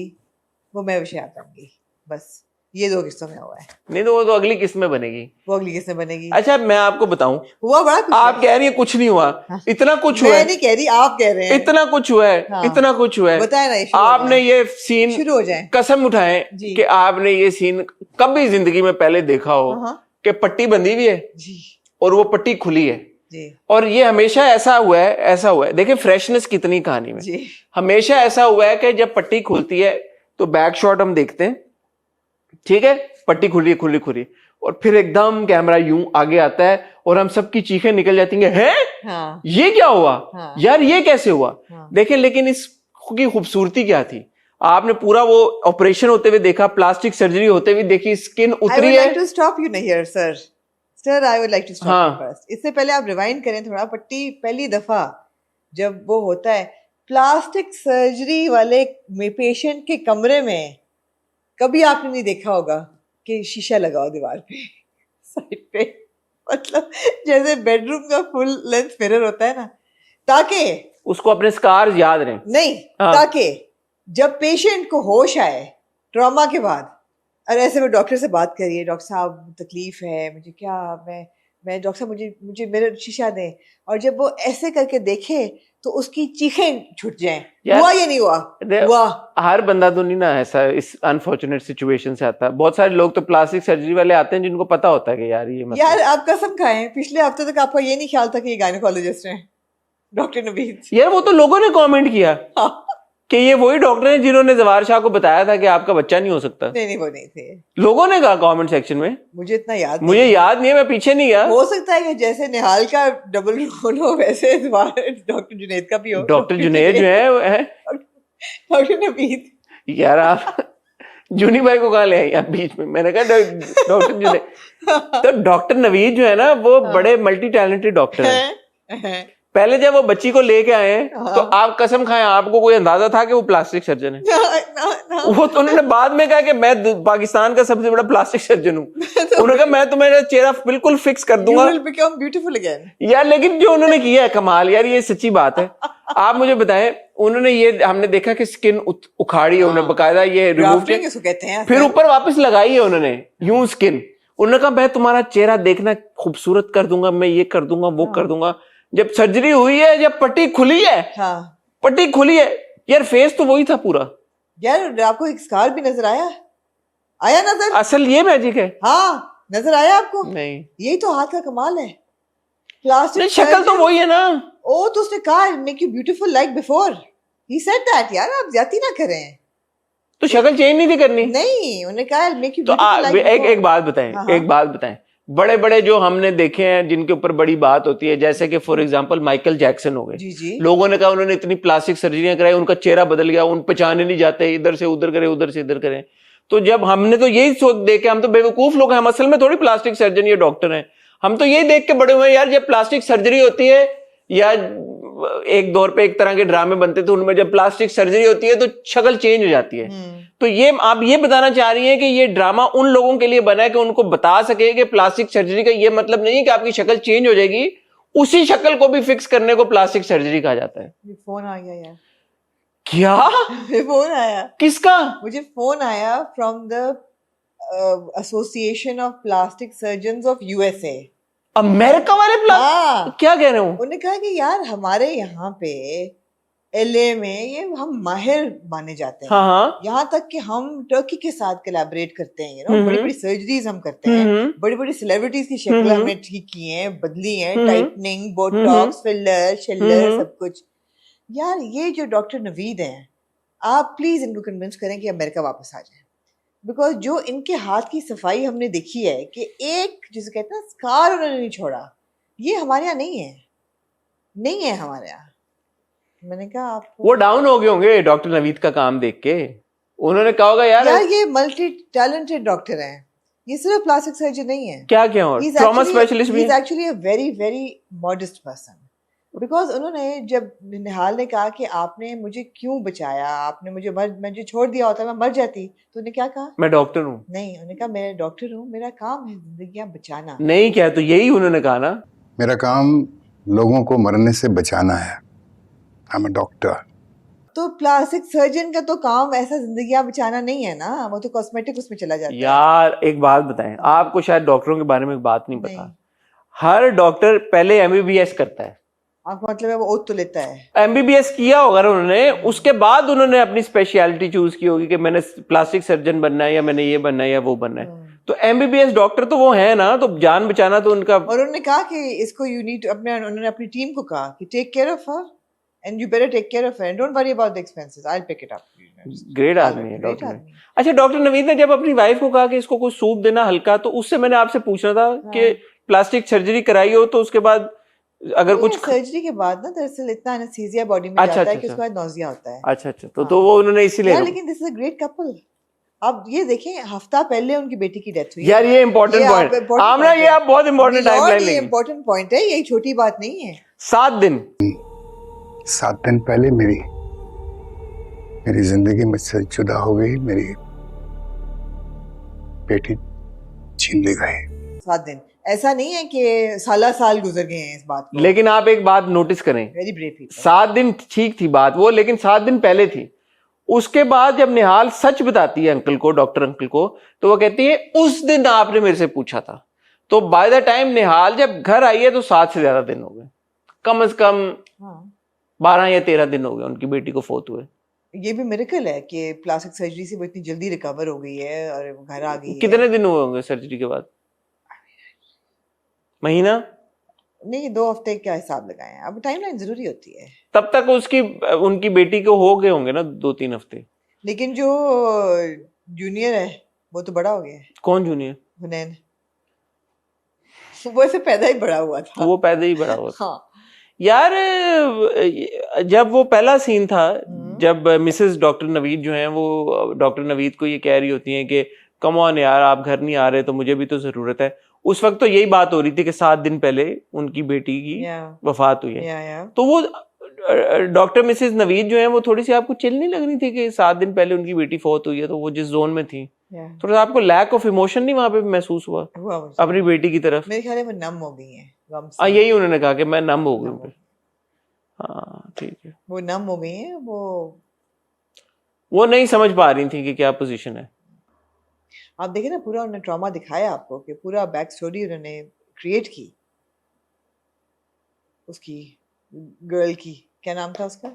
वो मैं विषय आऊंगी, बस ये 2 किस्तों में हुआ है। नहीं तो वो तो अगली किस्त में बनेगी। वो अगली किस्त में बनेगी। अच्छा मैं आपको बताऊं, हुआ बड़ा कुछ आप है। कह रही है कुछ नहीं हुआ, इतना कुछ हुआ मैं है। नहीं कह रही, आप कह रहे हैं। इतना कुछ हुआ है, हाँ। इतना कुछ हुआ है। बताएं ना, शुरू हो आपने जाएं। ये सीन शुरू हो जाए। कसम उठाएं जी। कि आपने ये सीन कभी जिंदगी में पहले देखा हो हाँ। कि पट्टी बंधी हुई है जी और वो पट्टी खुली है जी और ये हमेशा ऐसा हुआ है। देखिए फ्रेशनेस कितनी कहानी में। जी। हमेशा ऐसा हुआ है कि जब पट्टी खुलती है तो बैक शॉट हम देखते हैं, ठीक है, पट्टी खुली और फिर एकदम कैमरा यूं आगे आता है और हम सबकी चीखें निकल जाती हैं, हाँ। ये क्या हुआ? हाँ। यार ये कैसे हुआ? हाँ। देखें लेकिन इसकी खूबसूरती क्या थी? आपने पूरा वो ऑपरेशन होते हुए देखा, प्लास्टिक सर्जरी होते हुए देखी, स्किन उतरी है। I would like to stop you here, sir. Sir, I would like to stop हाँ। you first. इससे पहले आप रिवाइंड करें थोड़ा। पट्टी पहली दफा जब वो होता है प्लास्टिक सर्जरी वाले पेशेंट के कमरे में, कभी आपने नहीं देखा होगा कि शीशा लगा हो दीवार पे साइड पे, मतलब जैसे बेडरूम का फुल लेंथ मिरर होता है ना, ताकि उसको अपने स्कार्स याद रहे। नहीं, हाँ। ताकि जब पेशेंट को होश आए ट्रॉमा के बाद, और ऐसे में डॉक्टर से बात करिए, डॉक्टर साहब तकलीफ है मुझे, क्या मैं डॉक्टर साहब मुझे मेरा शीशा दें, और जब वो ऐसे करके देखे तो उसकी चीखें छूट जाएं। हुआ या नहीं हुआ? हुआ। हर बंदा तो नहीं ना ऐसा इस अनफॉर्चुनेट सिचुएशन से आता है। बहुत सारे लोग तो प्लास्टिक सर्जरी वाले आते हैं जिनको पता होता है कि यार ये मतलब। यार आप कसम खाएं, पिछले हफ्ते तक आपका ये नहीं ख्याल था कि ये गायनेकोलॉजिस्ट हैं डॉक्टर नवीद। यार वो तो लोगों ने कमेंट किया कि ये वही डॉक्टर हैं जिन्होंने जवार शाह को बताया था कि आपका बच्चा नहीं हो सकता। नहीं वो नहीं थे। लोगों ने कहा कमेंट सेक्शन में। मुझे इतना याद मुझे याद नहीं है, मैं पीछे नहीं गया। हो सकता है कि जैसे निहाल का डबल रोल हो वैसे डॉक्टर जुनैद का भी हो। डॉक्टर जुनैद जो है डॉक्टर नवीद। यार आप जूनी भाई को कहाँ ले आई आप बीच में? मैंने कहा डॉक्टर जुनैद। तो डॉक्टर नवीद जो है ना वो बड़े मल्टी टैलेंटेड डॉक्टर हैं। पहले जब वो बच्ची को लेके आए हैं तो आप कसम खाएं आपको कोई अंदाजा था कि वो प्लास्टिक सर्जन है? वो तो उन्होंने बाद में कहा कि मैं पाकिस्तान का सबसे बड़ा प्लास्टिक सर्जन हूँ। उन्होंने कहा मैं तुम्हारा चेहरा बिल्कुल फिक्स कर दूंगा। You will become beautiful again. यार लेकिन जो उन्होंने किया है कमाल, यार ये सच्ची बात है। आप मुझे बताएं, उन्होंने ये हमने देखा कि स्किन उखाड़ी है, उन्होंने बकायदा ये रिमूव Grafting इसको कहते हैं। फिर ऊपर वापस लगाई है उन्होंने यूं स्किन। उन्होंने कहा मैं तुम्हारा चेहरा देखना खूबसूरत कर दूंगा, मैं ये कर दूंगा वो कर दूंगा। जब सर्जरी हुई है, जब पट्टी खुली है, हाँ। पट्टी खुली है, यार फेस तो वही था पूरा। यार आपको एक स्कार भी नजर आया नजर? असल ये मैजिक है। हाँ नजर आया आपको? नहीं, यही तो हाथ का कमाल है। प्लास्टिक शक्ल तो वही है ना। ओ तो उसने कहा make you beautiful like before, he said that. यार आप ज्यादती ना करें। तो शक्ल चेंज नहीं थी करनी? नहीं, उन्होंने कहा मेक यू तो ब्यूटीफुल लाइक एक बात बताएं, एक बात बताएं। बड़े बड़े जो हमने देखे हैं जिनके ऊपर बड़ी बात होती है, जैसे कि फॉर एग्जांपल माइकल जैक्सन हो गए। जी जी। लोगों ने कहा उन्होंने इतनी प्लास्टिक सर्जरियां कराई, उनका चेहरा बदल गया, उन पहचाने नहीं जाते, इधर से उधर करें, उधर से इधर करें। तो जब हमने तो यही सोच देखे, हम तो बेवकूफ लोग हैं, हम असल में थोड़ी प्लास्टिक सर्जन या डॉक्टर हैं। हम तो यही देख के बड़े हुए हैं यार, जब प्लास्टिक सर्जरी होती है या एक दौर पे एक तरह के ड्रामे बनते थे, उनमें जब प्लास्टिक सर्जरी होती है तो शक्ल चेंज हो जाती है। तो ये आप ये बताना चाह रही हैं कि ये ड्रामा उन लोगों के लिए बना है कि उनको बता सके कि प्लास्टिक सर्जरी का ये मतलब नहीं है कि आपकी शक्ल चेंज हो जाएगी, उसी शक्ल को भी फिक्स करने को प्लास्टिक सर्जरी कहा जाता है। फोन आ गया यार। क्या? फोन आया। किसका? मुझे फोन आया from the association of plastic surgeons of USA. America वाले हाँ। क्या कह रहे हो? उन्होंने कहा कि यार हमारे यहाँ पे एलए में ये हम माहिर माने जाते हैं। हाँ हाँ। यहाँ तक कि हम टर्की के साथ कोलैबोरेट करते हैं, बड़ी बड़ी सर्जरीज हम करते हैं, बड़ी बड़ी सेलिब्रिटीज की शक्ल हमने ठीक की हैं, बदली हैं, टाइटनिंग, बोटॉक्स, फिलर, शिलर, सब कुछ। यार ये जो डॉक्टर नवीद हैं, आप प्लीज इनको कन्विंस करें कि अमेरिका वापस आ जाएं, बिकॉज जो इनके हाथ की सफाई हमने देखी है कि एक जिसे कहते हैं स्कार उन्होंने नहीं छोड़ा, ये हमारे यहाँ नहीं है, नहीं है हमारे यहाँ। मैंने कहा आप वो डाउन हो गए होंगे डॉक्टर नवीद का काम देख के, उन्होंने कहा होगा यार यार ये मल्टी टैलेंटेड डॉक्टर हैं, ये सिर्फ प्लास्टिक सर्जन नहीं है, क्या क्या और ट्रॉमा स्पेशलिस्ट भी he is actually a very very modest person. Because उन्होंने जब निहाल ने कहा कि आपने मुझे क्यों बचाया, आपने मुझे छोड़ दिया होता मैं मर जाती, तो उन्हें क्या कहा? मैं डॉक्टर हूँ। नहीं, उन्होंने कहा मैं डॉक्टर हूँ, मेरा काम है जिंदगियां बचाना। नहीं क्या, तो यही उन्होंने कहा ना, मेरा काम लोगों को मरने से बचाना है। I am a doctor. तो प्लास्टिक सर्जन का तो काम ऐसा जिंदगियां बचाना नहीं है ना, वो तो कॉस्मेटिक उसमें चला जाता है। यार एक बात बताएं, आपको शायद डॉक्टरों के बारे में एक बात नहीं पता, नहीं। हर डॉक्टर पहले एमबीबीएस करता है। आपका मतलब है वो ओथ तो लेता है? एमबीबीएस किया होगा ना उन्होंने, उसके बाद उन्होंने अपनी स्पेशलिटी चूज की होगी कि मैंने प्लास्टिक सर्जन बनना है या मैंने ये बनना है या वो बनना है। तो एमबीबीएस डॉक्टर तो वो है ना, तो जान बचाना तो उनका। और उन्होंने कहा कि इसको यू नीड उन्होंने अपनी टीम को कहा कि take care of her and you better take care of her and don't worry about the expenses, I will pick it up. Great आदमी है डॉक्टर नवीद। अच्छा, डॉक्टर नवीद ने जब अपनी वाइफ को कहा कि इसको कोई सूप देना हल्का, तो उससे मैंने आपसे पूछना था कि प्लास्टिक सर्जरी कराई हो तो उसके बाद अगर कुछ सर्जरी के बाद ना दरअसल इतना एनेस्थीसिया बॉडी में अच्छा, जाता है अच्छा, कि उसके बाद नौजिया होता है। अच्छा तो वो उन्होंने इसीलिए यार लेकिन this is a great couple. आप ये देखें, हफ्ता पहले उनकी बेटी की डेथ हुई। यार ये इंपॉर्टेंट पॉइंट आमना, ये आप बहुत इंपॉर्टेंट टाइमलाइन ये लेंगे। इंपॉर्टेंट पॉइंट है, ये छोटी बात नहीं है। 7 दिन 7 दिन पहले मेरी जिंदगी मुझसे जुदा हो गई, मेरी बेटी छीन ली गई। 7 दिन ऐसा नहीं है कि साल गुजर गए हैं इस बात को। लेकिन आप एक बात नोटिस करें, वेरी ब्रेव। 7 दिन ठीक थी बात वो, लेकिन 7 दिन पहले थी। उसके बाद जब निहाल सच बताती है अंकल को, डॉक्टर अंकल को, तो वो कहती है उस दिन आपने मेरे से पूछा था। तो बाय द टाइम निहाल जब घर आई है तो 7 से ज्यादा दिन हो गए, कम से कम 12 या 13 दिन हो गए उनकी बेटी को फोत हुए। ये भी मिरेकल है कि प्लास्टिक सर्जरी से वो इतनी जल्दी रिकवर हो गई है और घर आ गई है। कितने दिन हुए होंगे सर्जरी के बाद? महीना नहीं, 2 हफ्ते का हिसाब लगाएं, अब टाइमलाइन जरूरी होती है। तब तक उनकी बेटी को हो गए होंगे ना 2-3 हफ्ते। लेकिन जो जूनियर है वो तो बड़ा हो गया है। कौन जूनियर? हुनैन, वो ऐसे पैदा ही बड़ा हुआ था। वो पैदा ही बड़ा हुआ था। हाँ यार जब वो पहला सीन था, जब मिसेस डॉक्टर नवीद जो हैं वो डॉक्टर नवीद को ये कह रही होती हैं कि कम ऑन यार आप घर नहीं आ रहे तो मुझे भी तो जरूरत है, उस वक्त तो यही बात हो रही थी कि 7 दिन पहले उनकी बेटी की वफात हुई है। तो वो डॉक्टर मिसेस नवीद जो है वो थोड़ी सी आपको चिल नहीं लग रही थी कि 7 दिन पहले उनकी बेटी फौत हुई है? तो वो जिस जोन में थी, थोड़ा सा आपको लैक ऑफ इमोशन नहीं वहां पे महसूस हुआ अपनी बेटी की तरफ? मेरे ख्याल में वो नम हो गई है गम से। यही उन्होंने कहा कि मैं नम हो गई हूँ। हाँ ठीक है, वो नम हो गई है, वो नहीं समझ पा रही थी कि क्या पोजीशन है। आप देखें ना, पूरा उन्होंने ट्रॉमा दिखाया आपको कि पूरा बैक स्टोरी उन्होंने क्रिएट की उसकी गर्ल की। क्या नाम था उसका?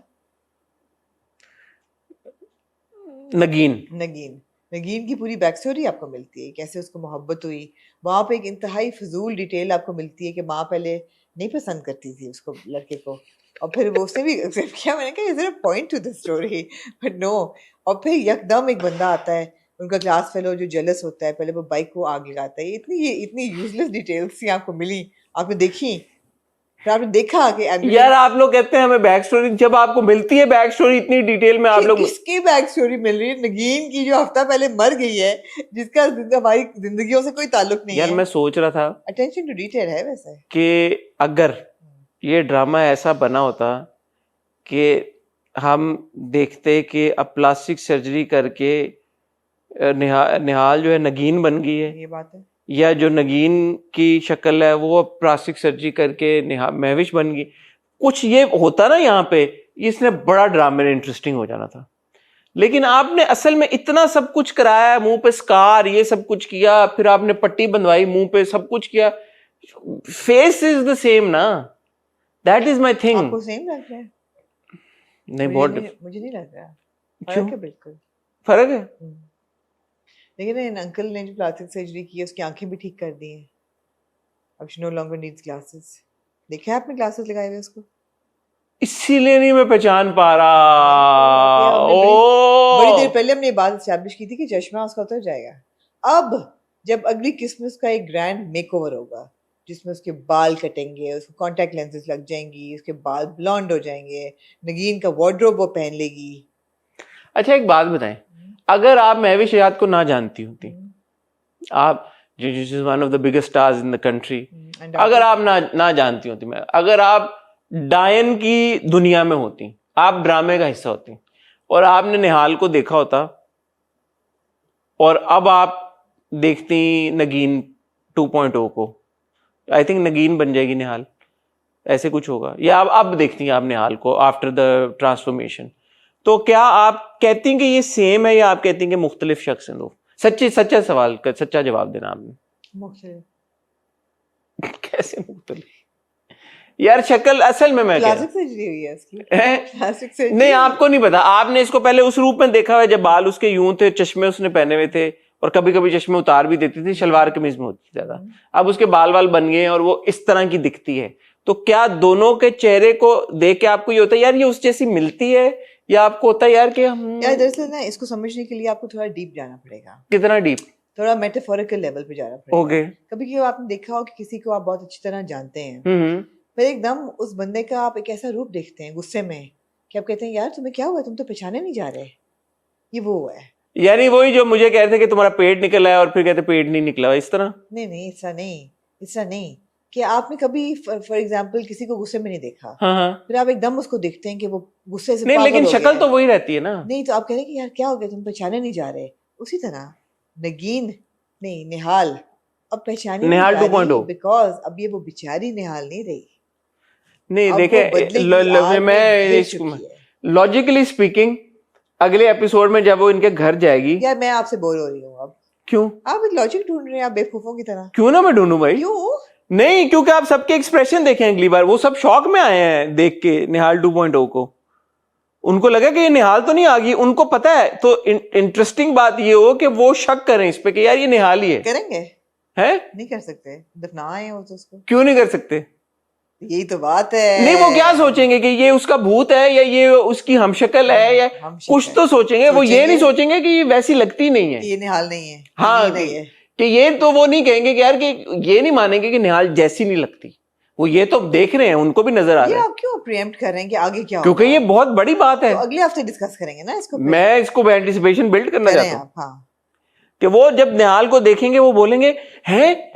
नगीन की पूरी बैक स्टोरी आपको मिलती है, कैसे उसको मोहब्बत हुई। वहां पे एक इंतहाई फजूल डिटेल आपको मिलती है कि माँ पहले नहीं पसंद करती थी उसको, लड़के को, और फिर वो उसने भी एक्सेप्ट किया। मैंने कहा is there a point to the story, but no. और फिर यकदम एक बंदा आता है उनका क्लास फेलो जो जेलस होता है, पहले वो बाइक को आग लगाता है। इतनी यूजलेस डिटेल्स आपको मिली, आपने देखी, फिर आपने देखा कि यार आप लोग कहते हैं हमें बैक स्टोरी, जब आपको मिलती है बैक स्टोरी इतनी डिटेल में, आप लोग किसकी बैक स्टोरी मिल रही है? नगीन की, जो हफ्ता पहले मर गई है, जिसका हमारी जिंदगियों से कोई ताल्लुक नहीं है। यार मैं सोच रहा था अटेंशन टू डिटेल है वैसे, कि अगर ये ड्रामा ऐसा बना होता कि हम देखते कि अब प्लास्टिक सर्जरी करके निहाल जो है नगीन बन गई है, ये बात है, या जो नगीन की शक्ल है वो प्लास्टिक सर्जरी करके महविश बन गई, कुछ ये होता ना यहाँ पे, इसने बड़ा ड्रामे में इंटरेस्टिंग हो जाना था। लेकिन आपने असल में इतना सब कुछ कराया, मुंह पे स्कार, ये सब कुछ किया, फिर आपने पट्टी बंधवाई मुंह पे, सब कुछ किया, फेस इज द सेम ना, दैट इज माई थिंग। आपको सेम लग रहा है? नहीं, बहुत मुझे नहीं लग रहा। फर्क है, बिल्कुल फर्क है। लेकिन इन अंकल ने जो प्लास्टिक सर्जरी की है उसकी आंखें भी ठीक कर दी हैं, अब she know longer needs glasses. देखा है आपने ग्लासेस लगाए हुए उसको? इसीलिए नहीं मैं पहचान पा रहा। बड़ी देर ओ पहले हमने ये बात एस्टैब्लिश की थी कि चश्मा उसका उतर जाएगा। अब जब अगली किस्म का एक ग्रैंड मेकओवर होगा जिसमें उसके बाल कटेंगे, उसको कॉन्टैक्ट लेंसेज लग जाएंगी, उसके बाल ब्लॉन्ड हो जाएंगे, नगीन का वार्डरोब वो पहन लेगी। अच्छा एक बात बताएं, अगर आप महविश हयात को ना जानती होती, आप जिस is one of the biggest stars in the country, अगर आप ना जानती होती, मैं अगर आप डायन की दुनिया में होती, आप ड्रामे का हिस्सा होती और आपने निहाल को देखा होता और अब आप देखती नगीन 2.0 को, आई थिंक नगीन बन जाएगी निहाल, ऐसे कुछ होगा, या अब देखती हैं आप निहाल को आफ्टर द ट्रांसफॉर्मेशन, तो क्या आप कहती हैं कि ये सेम है या आप कहती हैं कि मुख्तलिफ शख्स हैं दो? सच्चा सवाल का सच्चा जवाब देना आपने। मुख्तलिफ कैसे मुख्तलिफ यार? शक्ल असल में मैं प्लास्टिक सर्जरी हुई है इसकी, प्लास्टिक सर्जरी नहीं, आपको नहीं पता, आपने इसको पहले उस रूप में देखा हुआ है जब बाल उसके यूं थे, चश्मे उसने पहने हुए थे और कभी कभी चश्मे उतार भी देती थी, शलवार कमीज में होती थी ज्यादा, अब उसके बाल बन गए हैं और वो इस तरह की दिखती है। तो क्या दोनों के चेहरे को देख के आपको ये होता है यार ये उस जैसी मिलती है, या आपको होता है यार कि हम यार दरअसल ना इसको समझने के लिए आपको थोड़ा डीप जाना पड़ेगा। कितना डीप? थोड़ा मेटाफोरिकल लेवल पे जाना पड़ेगा। ओके। कभी कभी आपने देखा हो कि किसी को आप बहुत अच्छी तरह जानते हैं, फिर एकदम उस बंदे का आप एक ऐसा रूप देखते हैं गुस्से में कि आप कहते हैं यार तुम्हें क्या हुआ, तुम तो पहचाने नहीं जा रहे, ये वो है। यानी वही जो मुझे कह रहे थे कि तुम्हारा पेट निकल आया और फिर कहते पेट नहीं निकला, इस तरह? नहीं ऐसा नहीं कि आपने कभी फॉर एग्जांपल किसी को गुस्से में नहीं देखा, हाँ। फिर आप एकदम उसको देखते हैं कि वो गुस्से से नहीं, पागल लेकिन हो शक्ल गया तो है। वही रहती है ना। नहीं तो आप कह रहे हैं कि यार क्या हो गया, तुम पहचाने नहीं जा रहे। उसी तरह नगीन नहीं, निहाल अब पहचानी निहाल 2.0 बिकॉज अब ये वो बेचारी निहाल नहीं रही। नहीं अब देखे, वो बदले की आग में मैं घिर चुकी है। लॉजिकली स्पीकिंग अगले एपिसोड में जब वो इनके घर जाएगी, यार मैं आपसे बोर हो रही हूँ अब। क्यों? आप लॉजिक ढूंढ रहे हैं, आप बेवकूफों की तरह। क्यों ना मैं ढूंढूं भाई? क्यों नहीं, क्योंकि आप सबके एक्सप्रेशन देखे अगली बार, वो सब शॉक में आए हैं देख के निहाल 2.0 को, उनको लगा कि ये निहाल तो नहीं आ गई, उनको पता है। तो इंटरेस्टिंग बात ये हो कि वो शक करें इस पे कि यार ये निहाल ही है। करेंगे? हैं? नहीं कर सकते, दफना आए हो तो उसको। क्यों नहीं कर सकते? यही तो बात है। नहीं, वो क्या सोचेंगे कि ये उसका भूत है या ये उसकी हमशक्ल है या कुछ तो सोचेंगे। वो ये नहीं सोचेंगे कि ये वैसी लगती नहीं है, ये निहाल नहीं है। हाँ, नहीं है कि ये तो वो नहीं कहेंगे कि यार कि ये नहीं मानेंगे कि निहाल जैसी नहीं लगती। वो ये तो देख रहे हैं, उनको भी नजर आ ये रहा है। आप क्यों प्रीएम्प्ट कर रहे हैं कि आगे क्या क्योंकि होगा? ये बहुत बड़ी बात है। तो अगले हफ्ते डिस्कस करेंगे ना इसको। मैं इसको एंटिसिपेशन बिल्ड करना करें चाहता हूँ आप, हाँ। कि वो जब निहाल को देखेंगे वो बोलेंगे हैं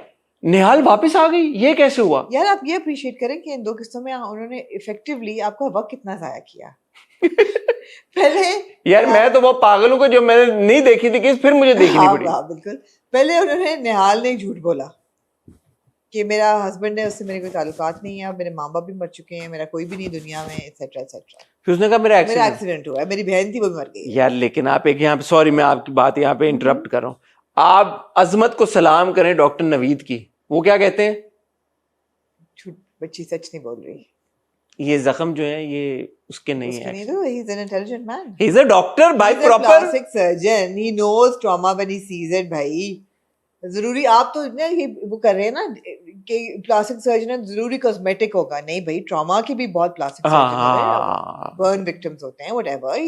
निहाल वापस आ गई, ये कैसे हुआ? यार आप ये अप्रिशिएट करें कि इन दो किस्तों में उन्होंने इफेक्टिवली आपका वक्त कितना जाया किया। पहले यार मैं तो वो पागल हूं को जो मैंने नहीं देखी थी कि फिर मुझे देखनी पड़ी। हाँ बिल्कुल। पहले उन्होंने निहाल ने झूठ बोला कि मेरा हस्बैंड है, उससे मेरे कोई ताल्लुकात नहीं है, मेरे माँ बाप भी मर चुके हैं, मेरा कोई भी नहीं दुनिया में, एक्सेट्रा एक्सेट्रा। फिर उसने कहा मेरा एक्सीडेंट हुआ है, मेरी बहन थी वो भी मर गई। यार लेकिन आप एक यहाँ पे, सॉरी मैं आपकी बात यहाँ पे इंटरप्ट कर रहा हूँ, आप अजमत को सलाम करें डॉक्टर नवीद की, वो क्या कहते हैं? झूठ, बच्ची सच नहीं बोल रही। ये जख्म जो है ये उसके नहीं है। नहीं तो he is an intelligent man. He is a doctor by He's a proper plastic surgeon. He knows trauma when he sees it भाई। जरूरी आप तो ना ये वो कर रहे हैं ना कि प्लास्टिक सर्जन है जरूरी कॉस्मेटिक होगा, नहीं भाई, ट्रॉमा की भी बहुत प्लास्टिक सर्जन होते हैं, बर्न विक्टिम्स होते हैं, whatever.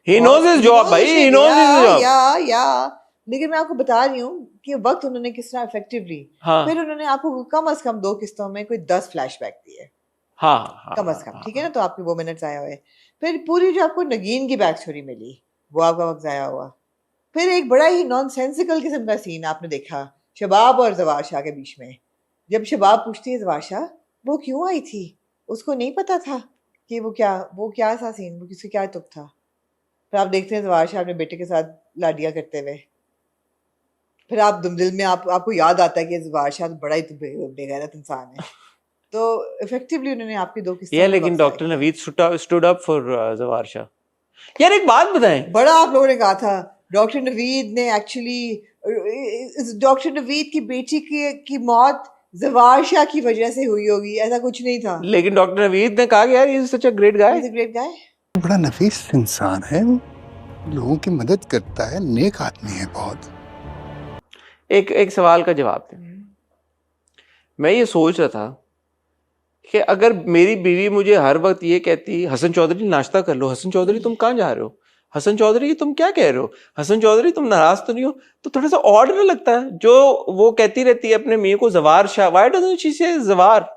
he knows his job भाई, he knows his job। या लेकिन मैं आपको बता रही हूँ कि वक्त उन्होंने किस तरह इफेक्टिवली, फिर उन्होंने आपको कम से कम 2 किस्तों में कोई 10 फ्लैशबैक दिए, कम से कम, ठीक है ना? तो आपके वो मिनट आए हुए, फिर पूरी जो आपको नगीन की बैक स्टोरी मिली वो आपका वक्त जाया हुआ, फिर एक बड़ा ही नॉनसेंसिकल किस्म का सीन आपने देखा शबाब और जवार शाह के बीच में। जब शबाब पूछती है जवार शाह वो क्यों आई थी, उसको नहीं पता था कि वो क्या था सीन, वो किससे क्या तुक था। फिर आप देखते हैं जवार शाह अपने बेटे के साथ लाडिया करते हुए, फिर आप दिल में आपको याद आता है कि जवार शाह बड़ा ही बेगैरत इंसान है। तो इफेक्टिवली उन्होंने आपकी 2 किस्से। ये लेकिन doctor Naveed stood up for जवार शाह। यार एक बात बताएं, बड़ा आप लोगों ने कहा था डॉक्टर नवीद ने एक्चुअली, डॉक्टर नवीद की बेटी की मौत जवार शाह की वजह से हुई होगी, ऐसा कुछ नहीं था। लेकिन डॉक्टर नवीद ने कहा कि यार ये सच अ ग्रेट गाय, बड़ा नफीस इंसान है, लोगों की मदद करता है, नेक आदमी है बहुत। एक सवाल का जवाब दें। मैं ये सोच रहा था कि अगर मेरी बीवी मुझे हर वक्त ये कहती हसन चौधरी नाश्ता कर लो, हसन चौधरी तुम कहाँ जा रहे हो, हसन चौधरी तुम क्या कह रहे हो, हसन चौधरी तुम नाराज तो नहीं हो, तो थोड़ा सा ऑड ना लगता है? जो वो कहती रहती है अपने मियां को जवार Shah, why doesn't she say Jawar,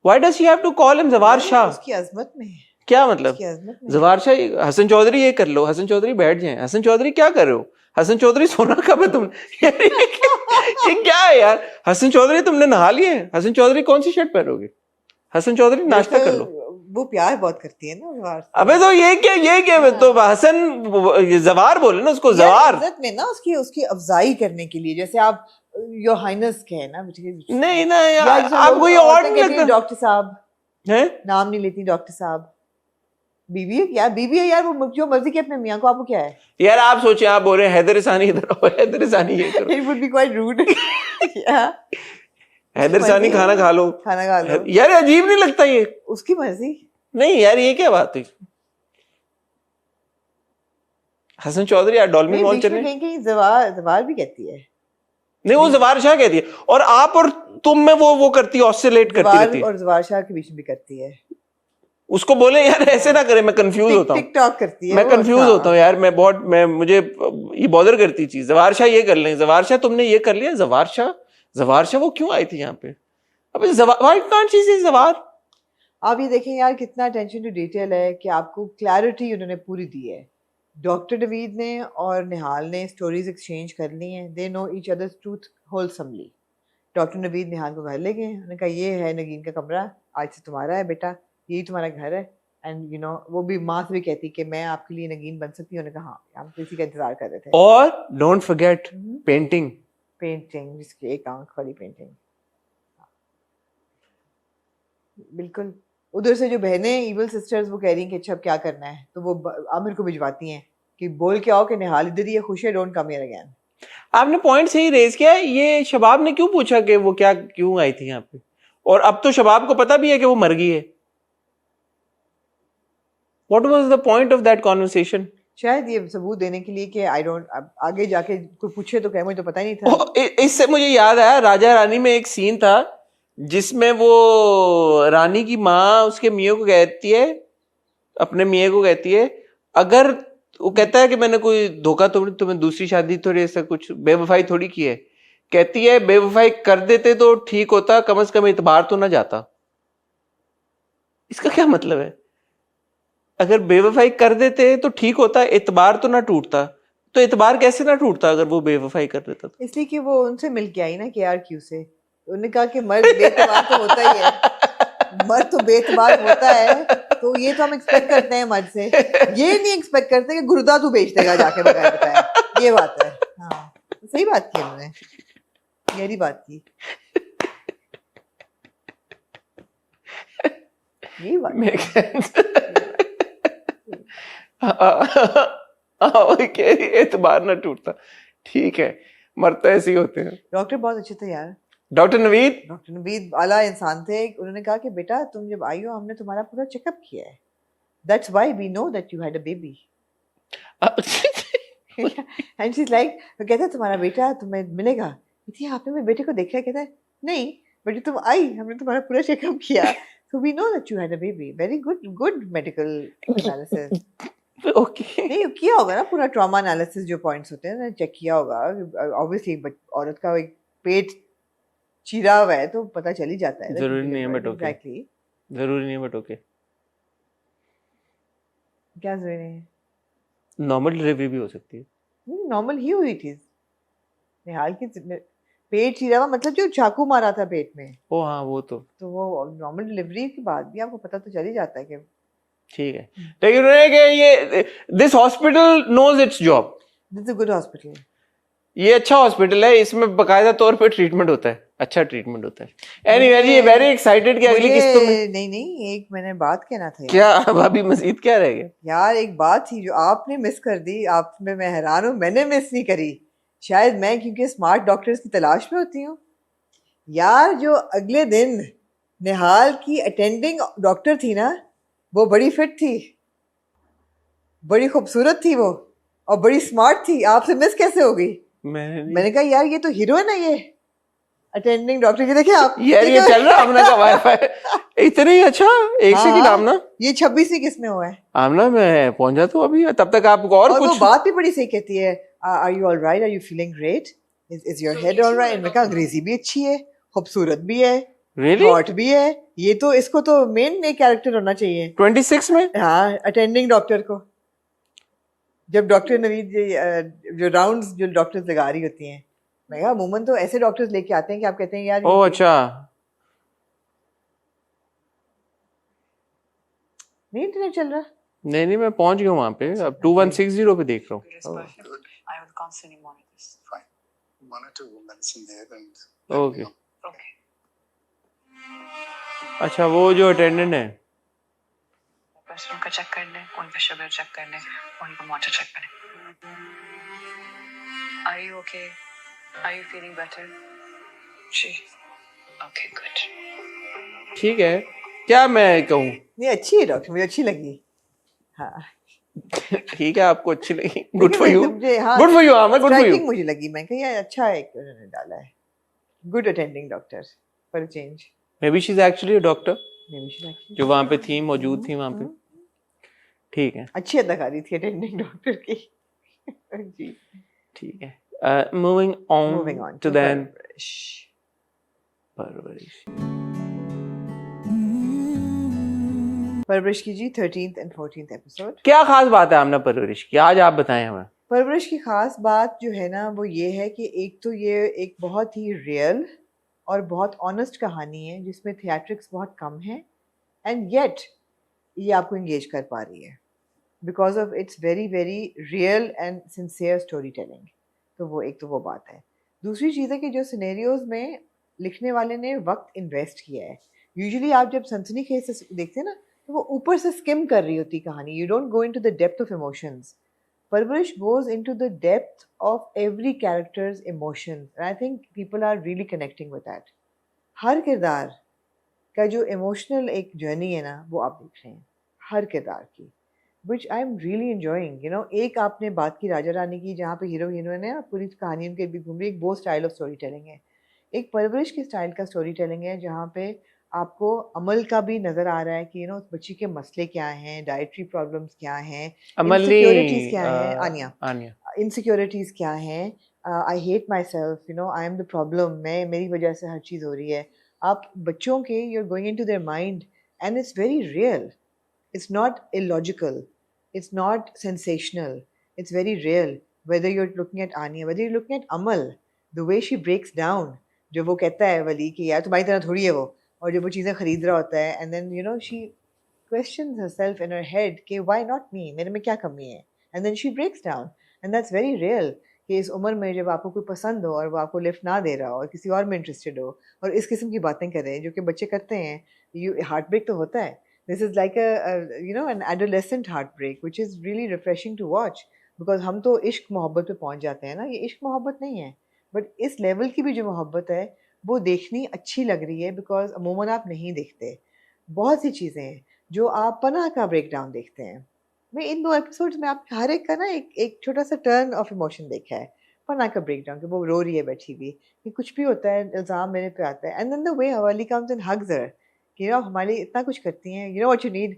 why does she have to call him Jawar Shah? उसकी अजमत में है, क्या मतलब उसकी अजमत में है। जवार शाह? हसन चौधरी ये कर लो, हसन चौधरी बैठ जाए, हसन चौधरी क्या कर रहे हो, हसन चौधरी सोना कब है तुम? यार ये क्या है यार? हसन चौधरी तुमने नहा लिए? हसन चौधरी कौन सी शर्ट पहनोगे? हसन चौधरी नाश्ता कर लो। वो प्यार बहुत करती है ना जवार से। अबे तो ये क्या तो हसन जवार बोले ना उसको, जवार। इज्जत में ना उसकी अफजाई करने के लिए, जैसे आप योर हाइनेस के है ना, नहीं ना यार, आपको ये ऑड नहीं लगता? डॉक्टर साहब है, नाम नहीं लेती डॉक्टर साहब, बीवी है क्या? बीवी है यार, वो जो मर्जी के अपने मियां को, आपको क्या है यार? आप सोचे, आप बोल रहे हैं हैदर सानी इधर आओ, हैदर सानी ये करो। It would be quite rude. Haider Sani खाना खा लो, खाना खा लो, यार अजीब नहीं लगता ये? उसकी मर्जी। नहीं यार, ये क्या बात है? हसन चौधरी यार डॉल्फिन मॉल चले, कहीं जवार भी कहती है। नहीं वो जवार शाह कहती है, और आप और तुम में वो करती है, ऑसिलेट करती रहती है, और जवार शाह के बीच में भी करती है। उसको बोले यार ऐसे ना करे, मैं कंफ्यूज होता हूँ, टिकटॉक करती है, मैं कंफ्यूज होता हूँ यार, मैं मुझे ये बॉदर करती चीज। जवार शाह ये कर लें, जवार शाह तुमने ये कर लिया, जवार शाह वो क्यों आई थी यहाँ पे? अबे व्हाई कांट शी से जवार? आप ये देखें यार कितना अटेंशन टू डिटेल है कि आपको क्लैरिटी उन्होंने पूरी दी है। डॉक्टर नवीद ने और निहाल ने स्टोरीज एक्सचेंज कर ली हैं, they know each others truth wholesomely. Doctor Naveed Nihal को घर ले गए, उन्होंने कहा ये है नगीन का कमरा, आज से तुम्हारा है बेटा, यही तुम्हारा घर है। एंड यू नो वो भी माँ से भी कहती कि मैं आपके लिए नगीन बन सकती हूँ। उन्होंने कहा हाँ, हम तो इसी का इंतजार कर रहे थे। और डोंट फॉरगेट पेंटिंग, जिसकी एक आंख वाली पेंटिंग। बिल्कुल। उधर से जो बहनें इवल सिस्टर्स वो कह रही हैं कि अच्छा अब क्या करना है, तो वो आमिर को भिजवाती हैं कि बोल के आओ कि निहाल इधर ही है, खुश है, डोंट कम हियर अगेन। आपने पॉइंट सही रेज किया। ये शबाब ने क्यों पूछा कि वो क्यों आई थी यहाँ पे? और अब तो शबाब को पता भी है कि वो मर गई है। What was the point of that conversation? शायद ये सबूत देने के लिए कि आई डोंट, आगे जाके कोई पूछे तो क्या, मुझे तो पता ही नहीं था। इससे मुझे याद आया, राजा रानी में एक सीन था जिसमें वो रानी की माँ उसके मियाँ को कहती है, अपने मियाँ को कहती है, अगर वो कहता है कि मैंने कोई धोखा तुम्हें दूसरी शादी थोड़ी ऐसा कुछ बेवफाई थोड़ी की है, कहती है बेवफाई कर देते तो ठीक होता, कम से कम इतबार तो ना जाता। इसका क्या मतलब है? अगर बेवफाई कर देते तो ठीक होता, इतबार तो ना टूटता। तो इतबार कैसे ना टूटता अगर वो बेवफाई कर देता? तो इसलिए कि वो उनसे मिल के आई ना KRQ से, उन्होंने कहा कि मर्द बेतबार तो होता ही है, मर्द तो बेतबार होता है, तो ये तो हम एक्सपेक्ट करते हैं मर्द से, ये नहीं एक्सपेक्ट करते कि गुर्दा तू बेच देगा जाके बगैर बताए। ये बात है। हाँ सही बात की उन्होंने, गहरी बात की, यही बात। एतबार ना टूटता, ठीक है, मरते ऐसे ही होते हैं। डॉक्टर बहुत अच्छे थे यार, डॉक्टर नवीद आला इंसान थे। उन्होंने कहा कि बेटा तुम जब आई हो हमने तुम्हारा पूरा चेकअप किया है, that's why we know that you had a baby. And she is like, वो कहता है तुम्हारा बेटा तुम्हें मिलेगा। कहती है आपने मेरे बेटे को देखा है? कहता है नहीं बेटे तुम आई, हमने तुम्हारा पूरा चेकअप किया, so we know that you had a baby. Very good medical analysis. Okay नहीं किया होगा ना पूरा ट्रॉमा एनालिसिस, जो पॉइंट्स होते हैं ना चेक किया होगा ऑब्वियसली। बट औरत का एक पेट चीरा हुआ है तो पता चल ही जाता है। जरूरी नहीं है बट ओके, एग्जैक्टली जरूरी नहीं है बट ओके। क्या जरूरी नहीं है? नॉर्मल डिलीवरी भी हो सकती है। नॉर्मल ही हुई थी निहाल की, पेट चीरा हुआ मतलब जो चाकू मारा था पेट में। ओ हाँ वो तो वो नॉर्मल डिलीवरी के बाद भी आपको पता तो चल ही जाता है कि ठीक है। लेकिन ये this hospital knows its job, this is a good hospital, ये अच्छा हॉस्पिटल है, इसमें बकायदा तौर पे ट्रीटमेंट होता है, अच्छा ट्रीटमेंट होता है। एनीवे जी, वेरी एक्साइटेड कि अगली किस्तों में नहीं एक मैंने बात कहना था क्या भाभी, मजीद क्या रह गया यार? एक बात थी जो आपने मिस कर दी, आप में मैं हैरान हूँ, मैंने मिस नहीं करी। शायद मैं क्योंकि स्मार्ट डॉक्टर्स की तलाश में होती हूँ यार। जो अगले दिन निहाल की अटेंडिंग डॉक्टर थी ना, वो बड़ी फिट थी, बड़ी खूबसूरत थी वो, और बड़ी स्मार्ट थी। आपसे मिस कैसे हो गई? मैंने कहा यार ये तो हीरोइन है, ये अटेंडिंग डॉक्टर की देखिए आप यार ये चल रहा आमना का वाईफाई इतने ही अच्छा। एक सेकंड आमना, ये 26 किस में हुआ है? आमना मैं पहुंचा तो अभी, तब तक आप और वो कुछ। बात भी बड़ी सही कहती है, are you alright, are you feeling great, is your head alright? इनमें कहा अंग्रेजी भी अच्छी है, खूबसूरत भी है, Really? हॉट भी है, ये तो इसको तो मेन एक कैरेक्टर होना चाहिए 26 में। हाँ अटेंडिंग डॉक्टर को। जब डॉक्टर नवीद जो राउंड्स जो डॉक्टर्स लगा रही होती हैं, मैं कहा अमूमन तो ऐसे डॉक्टर्स लेके आते हैं कि आप कहते हैं यार ओह अच्छा, नहीं इंटरनेट चल रहा। नहीं नहीं मैं पहुंच गया वहां पे, अब 2160 पे देख रहा हूँ। I will constantly monitor this. Fine. Monitor medicine there and. Okay Okay. अच्छा, वो जो अटेंडेंट है बस उनका चेक कर लें, उनका शुगर चेक कर लें, उनका मॉनिटर चेक करें। Are you okay? Are you feeling better? जी। Okay, good. ठीक है, क्या मैं कहूँ? नहीं अच्छी है डॉक्टर, मुझे अच्छी लगी। हाँ ठीक है, आपको अच्छी लगी, गुड फॉर यू, मुझे हाँ good for you Amna, good for striking you. मुझे लगी। मैं कहा यार अच्छा है कि उन्होंने डाला है, good attending doctor for change. May be she is actually a doctor may be she actually जो वहां पे थी, मौजूद थी वहां पे। ठीक है अच्छी अदाकारी थी अटेंडिंग डॉक्टर की। जी ठीक है, moving moving on on to then Parwarish. Parwarish की जी 13th and 14th एपिसोड। क्या खास बात है आमना परवरिश की, आज आप बताएं हमें। परवरिश की खास बात जो है ना वो ये है कि एक तो ये एक बहुत ही रियल और बहुत ऑनेस्ट कहानी है जिसमें थिएट्रिक्स बहुत कम है एंड येट ये आपको इंगेज कर पा रही है because of its very very real and sincere story telling. तो वो एक तो वो बात है। दूसरी चीज़ है कि जो सिनेरियोज में लिखने वाले ने वक्त इन्वेस्ट किया है। यूजुअली आप जब सनसनीखेज देखते हैं ना तो वो ऊपर से स्किम कर रही होती कहानी, you don't go into the depth of emotions. परवरिश goes into the depth of every character's emotions and I think people are really connecting with that. हर किरदार का जो इमोशनल एक जर्नी है ना वो आप देख रहे हैं हर किरदार की, which I am really enjoying. You know, एक आपने बात की राजा रानी की जहाँ पे हीरो हीरोइन है पूरी कहानी उनके बीच घूम रही, एक वो स्टाइल ऑफ स्टोरी टेलिंग है। एक परवरिश की स्टाइल का स्टोरी टेलिंग है जहाँ पे आपको अमल का भी नजर आ रहा है कि उस बच्ची के मसले क्या हैं, डाइटरी प्रॉब्लम्स क्या हैं, इनसिक्योरिटीज क्या हैं, आनिया इनसिक्योरिटीज क्या हैं, I hate my self, I am the problem, मैं मेरी वजह से हर चीज़ हो रही है। आप बच्चों के you are going into there mind and it's very real, it's not illogical, it's not sensational, it's very real. Whether you're looking at Anya, whether you're looking at Amal, the way she breaks down, जो वो कहता है वली कि यार तुम्हारी तरह थोड़ी है वो, और जब वो चीज़ें खरीद रहा होता है and then she questions herself in her head कि why not me, मेरे में क्या कमी है, and then she breaks down and that's very real कि इस उम्र में जब आपको कोई पसंद हो और वो आपको लिफ्ट ना दे रहा हो और किसी और में इंटरेस्टेड हो और इस किस्म की बातें करे जो कि बच्चे करते हैं, हार्ट ब्रेक तो होता है। This is like an adolescent heartbreak, which is really refreshing to watch because हम तो इश्क मोहब्बत पे पहुंच जाते हैं ना, ये इश्क मोहब्बत नहीं है बट इस लेवल की भी जो मोहब्बत है वो देखनी अच्छी लग रही है बिकॉज अमूमन आप नहीं देखते। बहुत सी चीज़ें हैं जो आप पनाह का ब्रेक डाउन देखते हैं। मैं इन 2 एपिसोड्स में आप हर एक का ना एक छोटा सा टर्न ऑफ इमोशन देखा है। पनाह का ब्रेक डाउन कि वो रो रही है बैठी हुई कि कुछ भी होता है इल्ज़ाम मेरे पे आता है एंड देन द वे हवाली कम्स एंड हग्स हर कि हमारे इतना कुछ करती हैं, व्हाट यू नीड,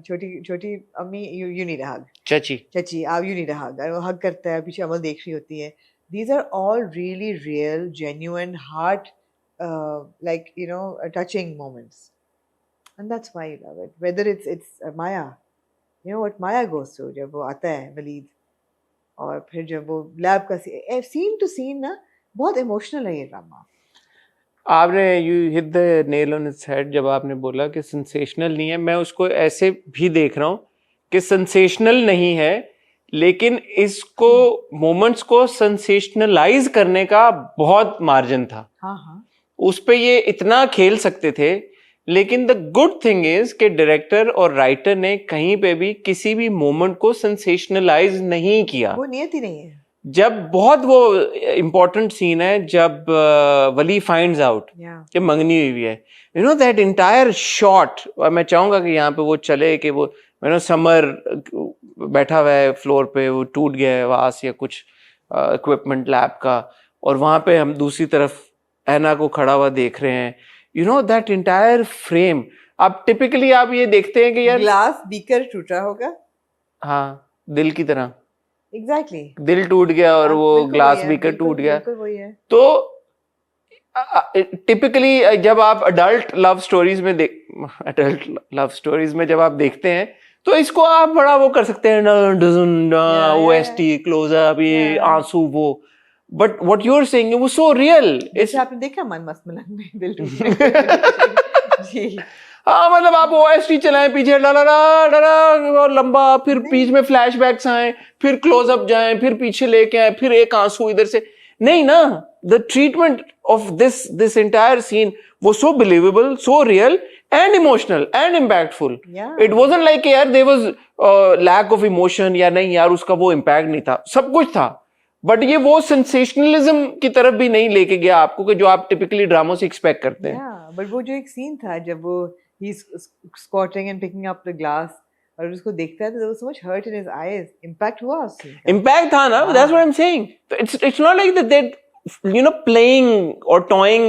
छोटी अम्मी यू नीड अ हग, चाची आप यू नीड अ हग, और वो हग करता है, पीछे अमल देख रही होती है। These are all really real genuine heart like touching moments and that's why you love it. Whether it's Maya, what Maya goes through जब वो आता है वलीद और फिर जब वो लैब का सीन टू सीन ना बहुत इमोशनल है ये ड्रामा। आपने you hit the nail on its head जब आपने बोला कि सेंसेशनल नहीं है। मैं उसको ऐसे भी देख रहा हूँ कि सेंसेशनल नहीं है लेकिन इसको मोमेंट्स को सेंसेशनलाइज करने का बहुत मार्जिन था। हाँ उस पे ये इतना खेल सकते थे लेकिन द गुड थिंग इज कि डायरेक्टर और राइटर ने कहीं पे भी किसी भी मोमेंट को सेंसेशनलाइज नहीं किया। वो नियत ही नहीं है। जब बहुत वो इम्पोर्टेंट सीन है जब वली फाइंड्स आउट कि मंगनी हुई है, दैट इंटायर शॉट, और मैं चाहूंगा कि यहाँ पे वो चले कि वो समर बैठा हुआ है फ्लोर पे, वो टूट गया है वास या कुछ इक्विपमेंट लैब का, और वहां पे हम दूसरी तरफ एना को खड़ा हुआ देख रहे हैं, you know that entire frame. आप टिपिकली आप ये देखते हैं कि यार ग्लास बीकर टूटा होगा, हाँ दिल की तरह, एग्जैक्टली दिल टूट गया और वो ग्लास बीकर टूट गया। बिल्कुल वही है। तो टिपिकली जब आप अडल्ट लव स्टोरीज में जब आप देखते हैं तो इसको आप बड़ा वो कर सकते हैं, ओएसटी क्लोजअप, ये आंसू वो, but what you are saying वो सो रियल। जैसे आपने देखा मन मस्त मलंग में दिल टूट गया। जी हाँ मतलब आप ओएसटी चलाएं पीछे डरा और लंबा, फिर बीच में फ्लैशबैक्स आए, फिर क्लोजअप जाएं, फिर पीछे लेके आए, फिर एक आंसू इधर से, नहीं ना, the treatment of this entire scene was so believable, so real and emotional and impactful. Yeah. It wasn't like यार there was lack of emotion या नहीं यार उसका वो impact नहीं था, सब कुछ था, बट ये वो sensationalism की तरफ भी नहीं लेके गया आपको कि जो आप typically ड्रामों से expect करते हैं। Yeah, but वो जो एक सीन था जब वो he's squatting and picking up the glass और उसको देखता है तो there was so much hurt in his eyes, impact हुआ उससे। Impact था ना, that's what I'm saying. It's not like that they you know playing or toying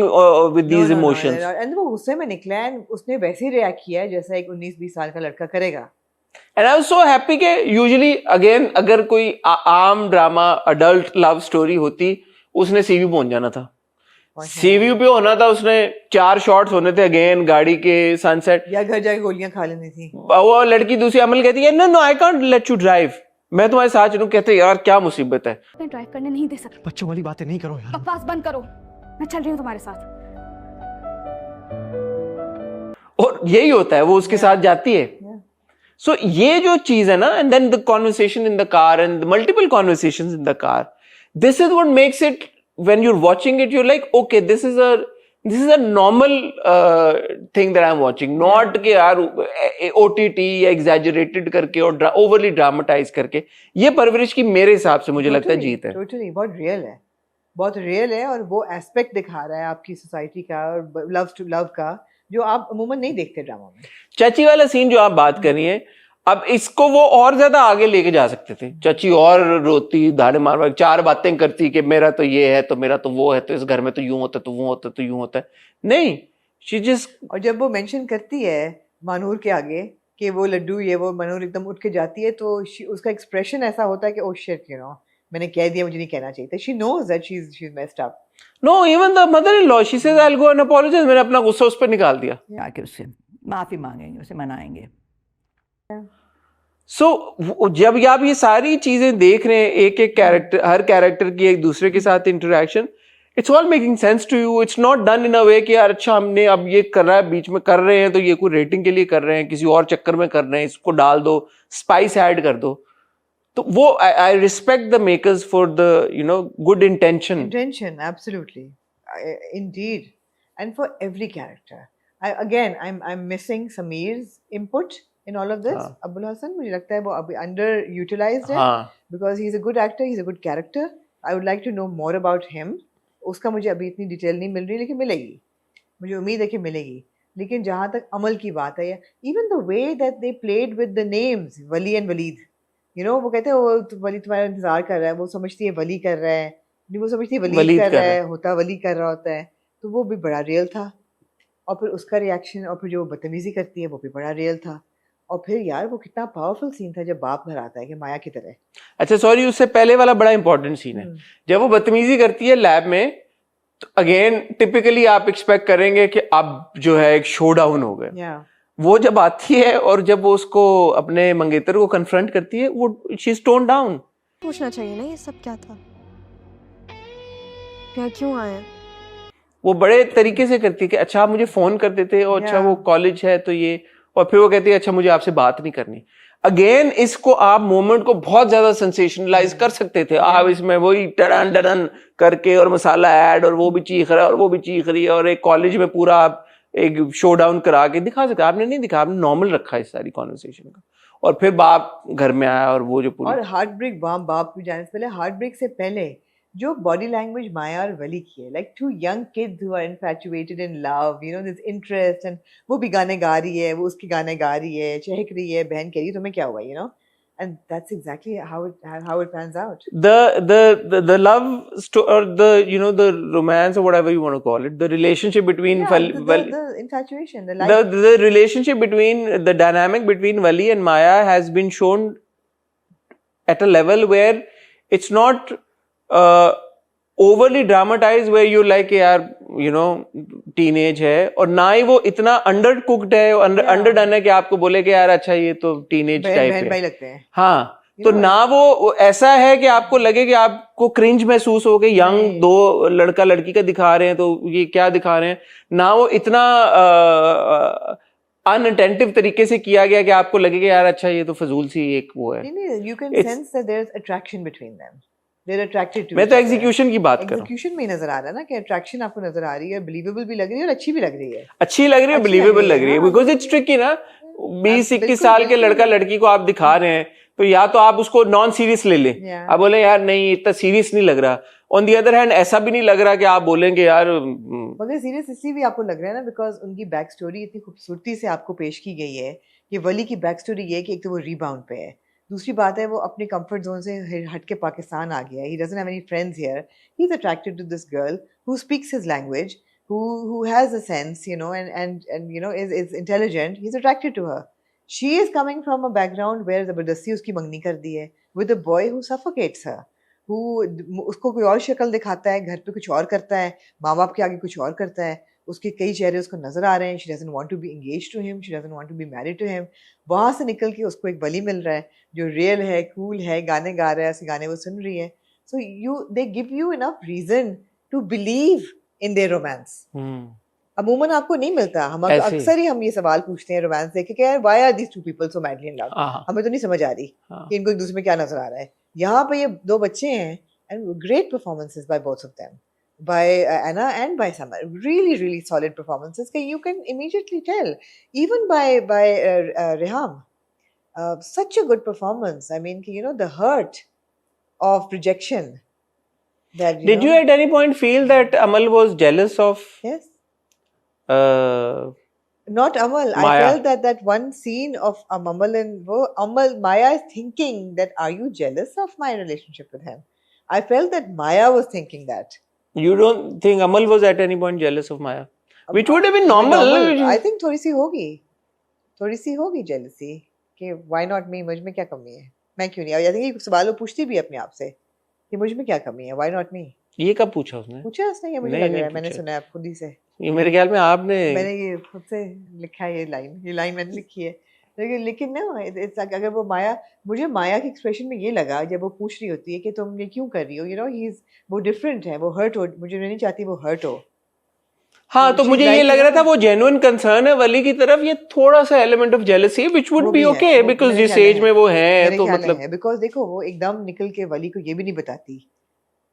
with these emotions. And वो गुस्से में निकला है, उसने वैसे ही रिएक्ट किया है जैसा एक 19-20 साल का लड़का करेगा। And I was so happy कि usually again अगर कोई आम ड्रामा अडल्ट लव स्टोरी होती उसने सीवी पहुंच जाना था, सीवी पे होना था, उसने 4 शॉट्स होने थे अगेन गाड़ी के सनसेट, या घर जाके गोलियां खा लेनी थी। वो लड़की दूसरी अमल कहती है no I can't let you drive, मैं तुम्हारे साथ चलूं, कहते यार क्या मुसीबत है, मैं ड्राइव करने नहीं दे सकती। बच्चों वाली बातें नहीं करो यार। बकवास बंद करो, मैं चल रही हूँ तुम्हारे साथ। और यही होता है, वो उसके साथ जाती है। सो ये जो चीज है ना, and then the conversation in the car and multiple conversations in the car, this is what makes it when you're watching it you're like okay this is a normal thing that I'm watching, not कि यार OTT या exaggerated करके और overly dramatized करके। ये परवरिश की मेरे हिसाब से मुझे लगता है जीत है। Totally, बहुत रियल है, बहुत रियल है, और वो एस्पेक्ट दिखा रहा है आपकी सोसाइटी का और लव टू लव का जो आप अमूमन नहीं देखते ड्रामा में। चाची वाला सीन जो आप बात कर रही हैं, अब इसको वो और ज्यादा आगे लेके जा सकते थे। चाची और रोती, धाड़े मार मार 4 बातें करती कि मेरा तो ये है तो मेरा तो वो है, तो इस घर में तो यूं होता है तो वो होता है तो यूं होता है, नहीं शी जस्ट। और जब वो मेंशन करती है मानूर के आगे कि वो लड्डू ये वो, मानूर एकदम उठ के जाती है तो उसका एक्सप्रेशन ऐसा होता है कि ओह शिट यू नो मैंने कह दिया, मुझे नहीं कहना चाहिए था। She knows that she is messed up. No even the mother in law she says I will go and apologize, मैंने अपना गुस्सा उस पर निकाल दिया, आके उससे माफी मांगेंगे, उसे मनाएंगे। सो जब आप ये सारी चीजें देख रहे हैं, एक एक कैरेक्टर, हर कैरेक्टर की एक दूसरे के साथ interaction, it's all making sense to you. It's not done in a way कि यार अच्छा हमने अब ये कर रहा है, बीच में कर रहे हैं तो ये कोई रेटिंग के लिए कर रहे हैं, किसी और चक्कर में कर रहे हैं, इसको डाल दो, स्पाइस ऐड कर दो। तो वो I respect the makers for the you know good intention absolutely Indeed, and for every character. I'm missing Sameer's input in all of this. Abul Hassan, मुझे लगता है वो अभी underutilized है, because he's a good actor, he's a good character. I would like to know more about him. उसका मुझे अभी इतनी डिटेल नहीं मिल रही, लेकिन मिलेगी, मुझे उम्मीद है कि मिलेगी। लेकिन जहाँ तक अमल की बात है, even the way that they played with the names, Wali and Waleed, you know, वो कहते हैं वो वली तुम्हारा इंतजार कर रहा है, वो समझती है वली कर रहा है, वो समझती है वलीद कर रहा है, होता वली कर रहा होता है, तो वो भी बड़ा रियल था। और फिर उसका रिएक्शन, और फिर जो बदतमीजी करती है वो भी बड़ा रियल था। और फिर यार वो कितना पावरफुल सीन था जब बाप घर आता है कि माया की तरह। अच्छा सॉरी, उससे पहले वाला बड़ा इंपॉर्टेंट सीन है जब वो बदतमीजी करती है लैब में, तो अगेन टिपिकली आप एक्सपेक्ट करेंगे कि अब जो है एक शो डाउन हो गया। वो जब आती है और जब वो उसको अपने मंगेतर को कन्फ्रंट करती है, वो शी इज टोन डाउन। पूछना चाहिए ना ये सब क्या था, क्या क्यों आए। वो बड़े तरीके से करती है कि अच्छा आप मुझे फोन कर देते, और अच्छा वो कॉलेज है तो ये, और फिर वो कहती है अच्छा मुझे आपसे बात नहीं करनी। अगेन इसको आप मोमेंट को बहुत ज्यादा सेंसेशनलाइज कर सकते थे। आप इसमें वही टड़न डड़न करके और मसाला ऐड, और वो भी चीख रहा है और वो भी चीख रही है, और एक कॉलेज में पूरा आप एक शो डाउन करा के दिखा सकते। आपने नहीं दिखा, आपने नॉर्मल रखा इस सारी कॉन्वर्सेशन का। और फिर बाप घर में आया और वो जो पूरी, और हार्ट ब्रेक, बाप भी जाने से पहले, हार्ट ब्रेक से पहले जो बॉडी लैंग्वेज माया और वली की है, like 2 young kids who are infatuated in love, you know, this interest, and वो भी गाने गा रही है, वो उसके गाने गा रही है, चहक रही है, बहन कह रही है तुम्हें क्या हुआ, you know, and that's exactly how it pans out. The love or the the romance or whatever you want to call it, the relationship between the infatuation, the relationship between the dynamic between Wali and Maya has been shown at a level where it's not overly dramatized where you like यार teenage है, और ना ही वो इतना undercooked है, underdone है कि आपको बोले कि यार अच्छा ये तो teenage type है, लगते हैं. हाँ, तो ना वो ऐसा है कि आपको लगे कि आपको क्रिंज महसूस हो कि यंग दो लड़का लड़की का दिखा रहे हैं तो ये क्या दिखा रहे हैं, ना वो इतना अनअटेंटिव तरीके से किया गया कि आपको लगे कि यार अच्छा ये तो फजूल सी एक वो है. You can sense that there is attraction between them. They're attracted to. मैं तो एग्जीक्यूशन की बात कर रहा हूँ. एग्जीक्यूशन में नजर आ रहा है ना कि अट्रैक्शन आपको नजर आ रही है, बिलीवेबल भी लग रही है और अच्छी भी लग रही है. अच्छी लग रही है, बिलीवेबल लग रही है, बिकॉज इट्स ट्रिकी ना. 20-21 साल के लड़का लड़की को आप दिखा रहे हैं तो या तो आप उसको नॉन सीरियस ले लें, आप बोले यार नहीं इतना सीरियस नहीं लग रहा. ऑन दी अदर हैंड ऐसा भी नहीं लग रहा कि आप बोलेंगे यार, मगर सीरियस इसलिए भी आपको लग रहा है ना बिकॉज उनकी बैक स्टोरी इतनी खूबसूरती से आपको पेश की गई है कि वली की बैक स्टोरी ये है कि एक तो वो रीबाउंड पे है, दूसरी बात है वो अपने कंफर्ट जोन से हट के पाकिस्तान आ गया. He doesn't have any friends here. He is attracted to this girl who speaks his language, who has a sense, and is intelligent. He's attracted to her. She is coming from a background where ज़बरदस्ती उसकी मंगनी कर दी है with a boy who suffocates her, who उसको कोई और शक्ल दिखाता है, घर पे कुछ और करता है, माँ बाप के आगे कुछ और करता है, उसके कई चेहरे उसको नजर आ रहे हैं. She doesn't want to be engaged to him, she doesn't want to be married to him. वहाँ से निकल के उसको एक वली मिल रहा है जो रियल है, कूल है, गाने गा रहा है, ऐसे गाने वो सुन रही है. So they give you enough reason to believe in their romance. अमूमन आपको नहीं मिलता. हम अक्सर ही हम ये सवाल पूछते हैं रोमांस देख के यार why are these two people so madly in love? हमें तो नहीं समझ आ रही कि इनको एक दूसरे में क्या नजर आ रहा है. यहाँ पे ये दो बच्चे हैं and great performances by both of them, by Anna and by Samar. Really solid performances. You can immediately tell, even by Reham, such a good performance. I mean, the hurt of rejection. Did you at any point feel that Amal was jealous of? Yes. Not Amal. Maya. I felt that one scene of Amal and Maya is thinking that are you jealous of my relationship with him? I felt that Maya was thinking that. You don't think Amal was at any point jealous of Maya? Which would have been normal. I think थोड़ी सी होगी jealousy कि why not me? मुझ में क्या कमी है? मैं क्यों नहीं? I think ये सवाल वो पूछती भी अपने आप से कि मुझ में क्या कमी है? Why not me? ये कब पूछा उसने? पूछा उसने, ये मुझे लग रहा है मैंने सुना है खुद ही से. ये मेरे ख्याल में मैंने ये खुद से लिखा है, ये लाइन मैंने लिखी है. लेकिन ना अगर वो मुझे माया के एक्सप्रेशन में ये लगा जब वो पूछ रही होती है कि तुम ये क्यों कर रही हो, वो डिफरेंट है, वो हर्ट हो, मुझे नहीं चाहती वो हर्ट हो. हाँ, तो मुझे ये लग रहा था वो जेन्युइन कंसर्न है वली की तरफ. ये थोड़ा सा element of jealousy which would be okay because जिस एज में वो है तो मतलब बिकॉज़ देखो वो एकदम निकल के वली को ये भी नहीं बताती.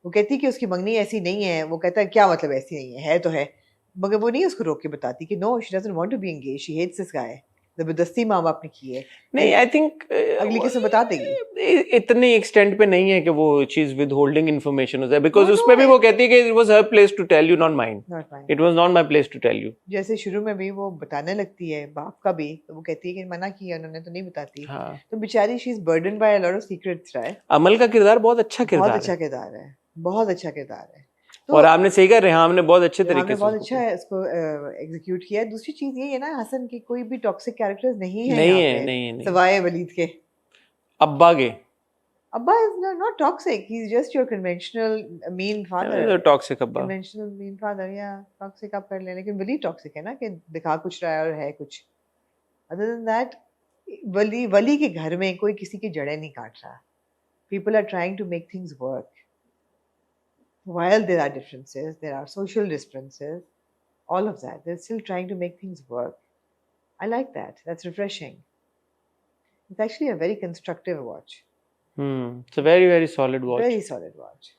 वो कहती कि उसकी मंगनी ऐसी नहीं है, वो कहता है क्या मतलब ऐसी नहीं है तो है, मगर वो नहीं उसको रोक के बताती कि no she doesn't want to be engaged, she hates this guy. जबरदस्ती माँ बाप ने की है. नहीं, आई थिंक अगली किस्म बता देगी. इतने एक्सटेंट पे नहीं है कि वो चीज विद होल्डिंग इन्फॉर्मेशन हो जाए बिकॉज उसमें भी वो कहती है कि it was her place to tell you, not mine. It was not my place to tell you. जैसे शुरू में भी वो बताने लगती है बाप का भी, तो वो कहती है कि मना किया उन्होंने तो नहीं बताती. तो बेचारी she is burden by a lot of secrets. Amal का किरदार बहुत अच्छा किरदार है, बहुत अच्छा किरदार है. और आपने सही कहा, रेहाम ने बहुत अच्छे तरीके से बहुत अच्छा है इसको एग्जीक्यूट किया. दूसरी चीज ये है ना हसन की कोई भी टॉक्सिक कैरेक्टर्स नहीं है सवाए वलीद के. अब्बा is not toxic, he is just your conventional mean father. Toxic अब्बा, कन्वेंशनल मीन फादर या टॉक्सिक आप कर ले, लेकिन वलीद टॉक्सिक है ना कि दिखा कुछ रहा है और है कुछ. अदर देन दैट वली के घर में कोई किसी की जड़ें नहीं काट रहा. People are trying to make things work. While there are differences, there are social differences, all of that, they're still trying to make things work. I like that. That's refreshing. It's actually a very constructive watch. It's a very, very solid watch. Very solid watch.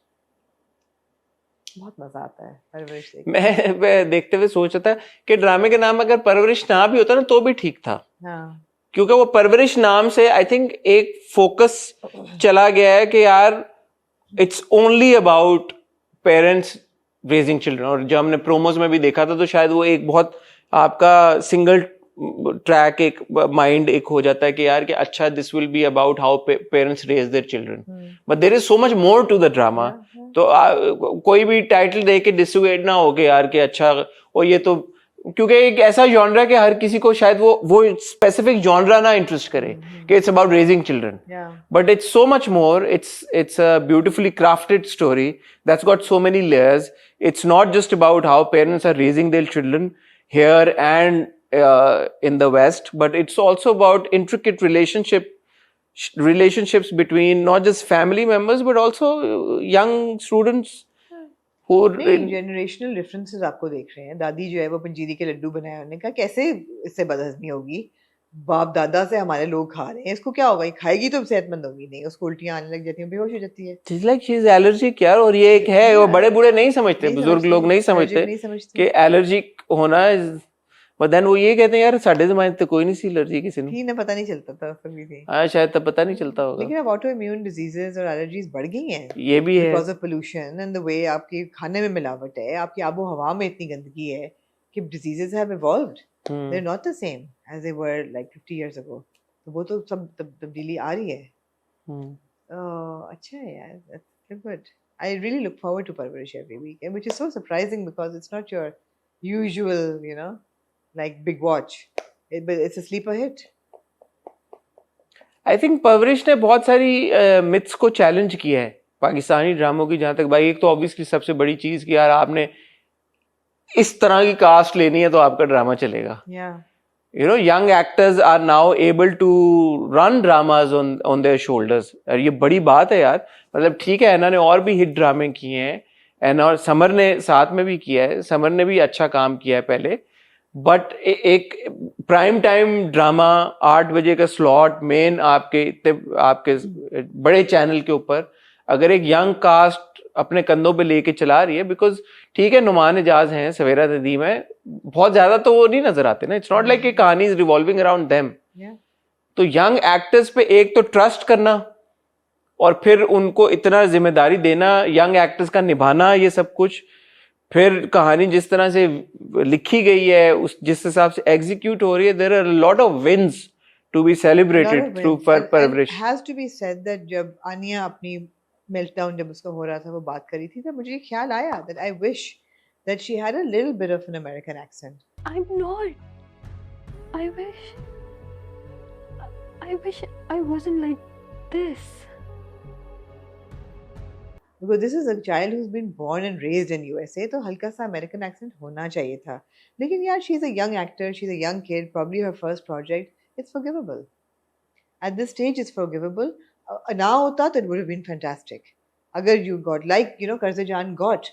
बहुत मजा आता है परवरिश देखने. मैं देखते हुए सोच रहा था कि ड्रामे के नाम अगर परवरिश ना भी होता ना तो भी ठीक था. क्योंकि वो परवरिश नाम से आई थिंक एक फोकस चला गया है कि यार it's only about parents raising children. और जब हमने प्रोमोज में भी देखा था तो शायद वो एक बहुत आपका सिंगल ट्रैक एक माइंड एक हो जाता है कि यार कि अच्छा this will be about how parents raise their children, but there is so much more to the drama. तो कोई भी टाइटल देख के डिसुएड ना हो के यार कि अच्छा और ये तो, क्योंकि एक ऐसा जॉनरा कि हर किसी को शायद वो स्पेसिफिक जॉनरा ना इंटरेस्ट करे कि it's about raising children, but it's so much more. It's a beautifully crafted story that's got so many layers. It's not just about how parents are raising their children here and in the West, but it's also about intricate relationships between not just family members but also young students who generational differences आपको देख रहे हैं. दादी जो है वो पंजीरी के लड्डू बनाए, उन्होंने कहा कैसे इससे बदहजमी होगी, बाप दादा से हमारे लोग खा रहे हैं, इसको क्या होगा, ये खाएगी तो सेहतमंद होगी नहीं, उसको उल्टियां आने लग जाती हैं, बेहोश हो जाती है. She's like she's allergic यार. और ये एक है, वो बड़े बूढ़े नहीं समझते, बुजुर्ग लोग नहीं समझते कि एलर्जिक होना. बट देन वो ये कहते हैं यार साढ़े जमाने तो कोई नहीं सी एलर्जी किसी ने, ना पता नहीं चलता था कभी भी. हाँ शायद तब पता नहीं चलता होगा. लेकिन अब ऑटो इम्यून डिजीजेस और एलर्जीज बढ़ गई हैं, ये भी है because of pollution and the way आपके खाने में मिलावट है, आपकी आबो हवा में इतनी गंदगी है कि diseases have evolved. They're not the same as they were like 50 years ago. तो वो तो सब तब्दीली आ रही है. अच्छा है यार, that's good. I really look forward to Parvarish every week, and which is so surprising because it's not your usual, you know, like big watch. But it's a sleeper hit. I think Parvarish ने बहुत सारी myths को challenge किया है पाकिस्तानी ड्रामों की. जहाँ तक भाई एक तो ऑब्वियसली सबसे बड़ी चीज कि यार आपने इस तरह की कास्ट लेनी है तो आपका ड्रामा चलेगा. You know, young actors are now able to run dramas on their shoulders. और ये बड़ी बात है यार. मतलब ठीक है, ऐना ने और भी हिट ड्रामे किए हैं, ऐना और समर ने साथ में भी किया है, समर ने भी अच्छा काम किया है पहले. बट एक प्राइम टाइम ड्रामा 8 बजे का स्लॉट मेन आपके बड़े चैनल के ऊपर अगर एक यंग कास्ट अपने कंधों पे लेके चला रही है, बिकॉज ठीक है नुमान एजाज हैं, सवेरा नदीम है, बहुत ज्यादा तो वो नहीं नजर आते ना. इट्स नॉट लाइक कहानी इज रिवॉल्विंग अराउंड देम. तो यंग एक्टर्स पे एक तो ट्रस्ट करना और फिर उनको इतना जिम्मेदारी देना, यंग एक्टर्स का निभाना, ये सब कुछ, फिर कहानी जिस तरह से लिखी गई है उस जिस हिसाब से एग्जीक्यूट हो रही है, there are a lot of wins to be celebrated through Parwarish. Has to be said that जब आनिया अपनी मेल्टडाउन जब उसका हो रहा था, वो बात करी थी, तो मुझे ख्याल आया that I wish that she had a little bit of an American accent. I'm not. I wish I wasn't like this. Because this is a child who's been born and raised in USA, तो हल्का सा American accent होना चाहिए था. लेकिन यार she's a young actor, she's a young kid, probably her first project. It's forgivable. At this stage, it's forgivable. ना होता तो it would have been fantastic. अगर you got like Karza Jaan got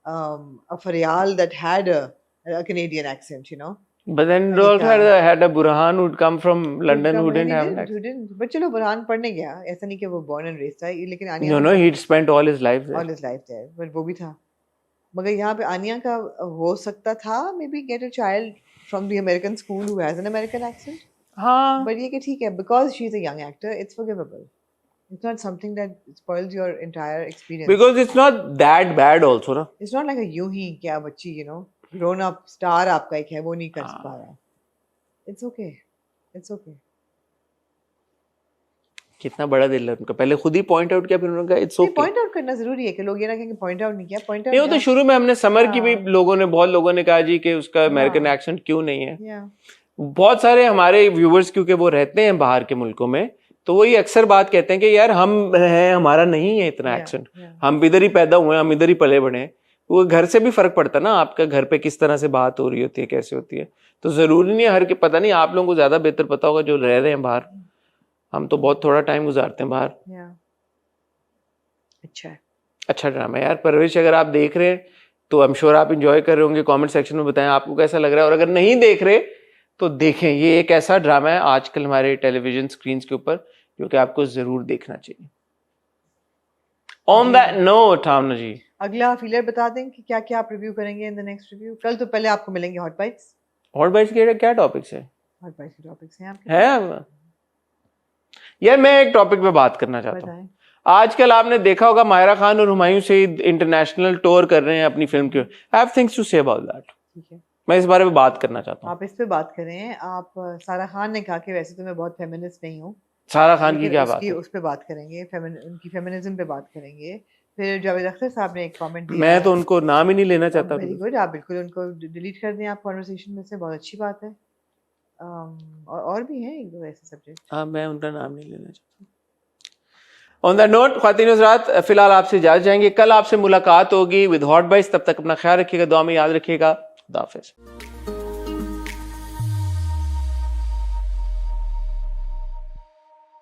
a Faryal that had a Canadian accent, you know. But then it also had a Burhan who'd come from London who didn't have an accent. Who didn't. But चलो बुरहान पढ़ने गया, ऐसा नहीं कि वो born and raised था, लेकिन आनिया No, he'd spent all his life there. All his life there, but वो भी था. मगर यहाँ पे आनिया का हो सकता था maybe get a child from the American school who has an American accent. हाँ. But ये कि ठीक है, because she's a young actor, it's forgivable. It's not something that spoils your entire experience. Because it's not that bad also, ना. It's not like a यूं ही क्या बच्ची, grown up star आपका एक है, वो नहीं कर पा रहा. It's okay. It's okay. कितना बड़ा दिल है उनका. पहले खुद ही पॉइंट आउट किया, फिर उन्होंने कहा इट्स ओके. पॉइंट आउट करना जरूरी है कि लोग ये ना कहें कि पॉइंट आउट नहीं किया. पॉइंट आउट नहीं, वो तो शुरू में हमने समर की भी बहुत लोगों ने कहा जी कि उसका अमेरिकन एक्सेंट क्यों नहीं है. बहुत सारे हमारे व्यूवर्स क्योंकि वो रहते हैं बाहर के मुल्कों में, तो वो ये अक्सर बात कहते हैं कि यार हम हैं, हमारा नहीं है इतना एक्सेंट, हम इधर ही पैदा हुए, हम इधर ही पले बड़े हैं. वो घर से भी फर्क पड़ता है ना, आपका घर पे किस तरह से बात हो रही होती है, कैसे होती है. तो जरूरी नहीं है हर के, पता नहीं आप लोगों को ज्यादा बेहतर पता होगा जो रह रहे हैं बाहर. हम तो बहुत थोड़ा टाइम गुजारते हैं बाहर. अच्छा ड्रामा यार परवरिश. अगर आप देख रहे हैं तो आई एम श्योर आप इंजॉय कर रहे होंगे. कमेंट सेक्शन में बताएं आपको कैसा लग रहा है, और अगर नहीं देख रहे तो देखें. ये एक ऐसा ड्रामा है आजकल हमारे टेलीविजन स्क्रीन के ऊपर जो कि आपको जरूर देखना चाहिए. ऑन दैट नोट भावना जी, अगला फीलर बता दें कि क्या क्या आप रिव्यू करेंगे इन द नेक्स्ट रिव्यू. कल तो पहले आपको मिलेंगे हॉट बाइट्स. हॉट बाइट्स के क्या टॉपिक्स है? हॉट बाइट्स के टॉपिक्स हैं आपके है यार. मैं एक टॉपिक पे बात करना चाहता हूँ. आजकल आपने देखा होगा मायरा खान और हुमायूं सईद इंटरनेशनल टूर कर रहे हैं अपनी फिल्म के. I have things to say about that. मैं इस बारे में बात करना चाहता हूँ। आप इस पे बात करें। आप सारा खान ने कहा कि वैसे तो मैं बहुत फेमिनिस्ट नहीं हूँ, सारा खान की लेकिन क्या बात उसकी है? उस पे बात करेंगे, उनकी फेमिनिज्म पे बात करेंगे। फिर जावेद अख्तर साहब ने एक कमेंट दिया मैं तो उनको नाम ही नहीं लेना चाहता। वेरी गुड, आप बिल्कुल उनको डिलीट कर दें आप कॉन्वर्सेशन में से, बहुत अच्छी बात है। और भी हैं एक दो ऐसे सब्जेक्ट। हाँ, मैं उनका नाम नहीं लेना चाहता। ऑन द नोट ख्वातीन हज़रात, फिलहाल आपसे इजाज़त जाएंगे। कल आपसे मुलाकात होगी विद हॉट बाइट्स। तब तक अपना ख्याल रखिएगा, दुआ में याद रखिएगा। खुदा हाफिज़।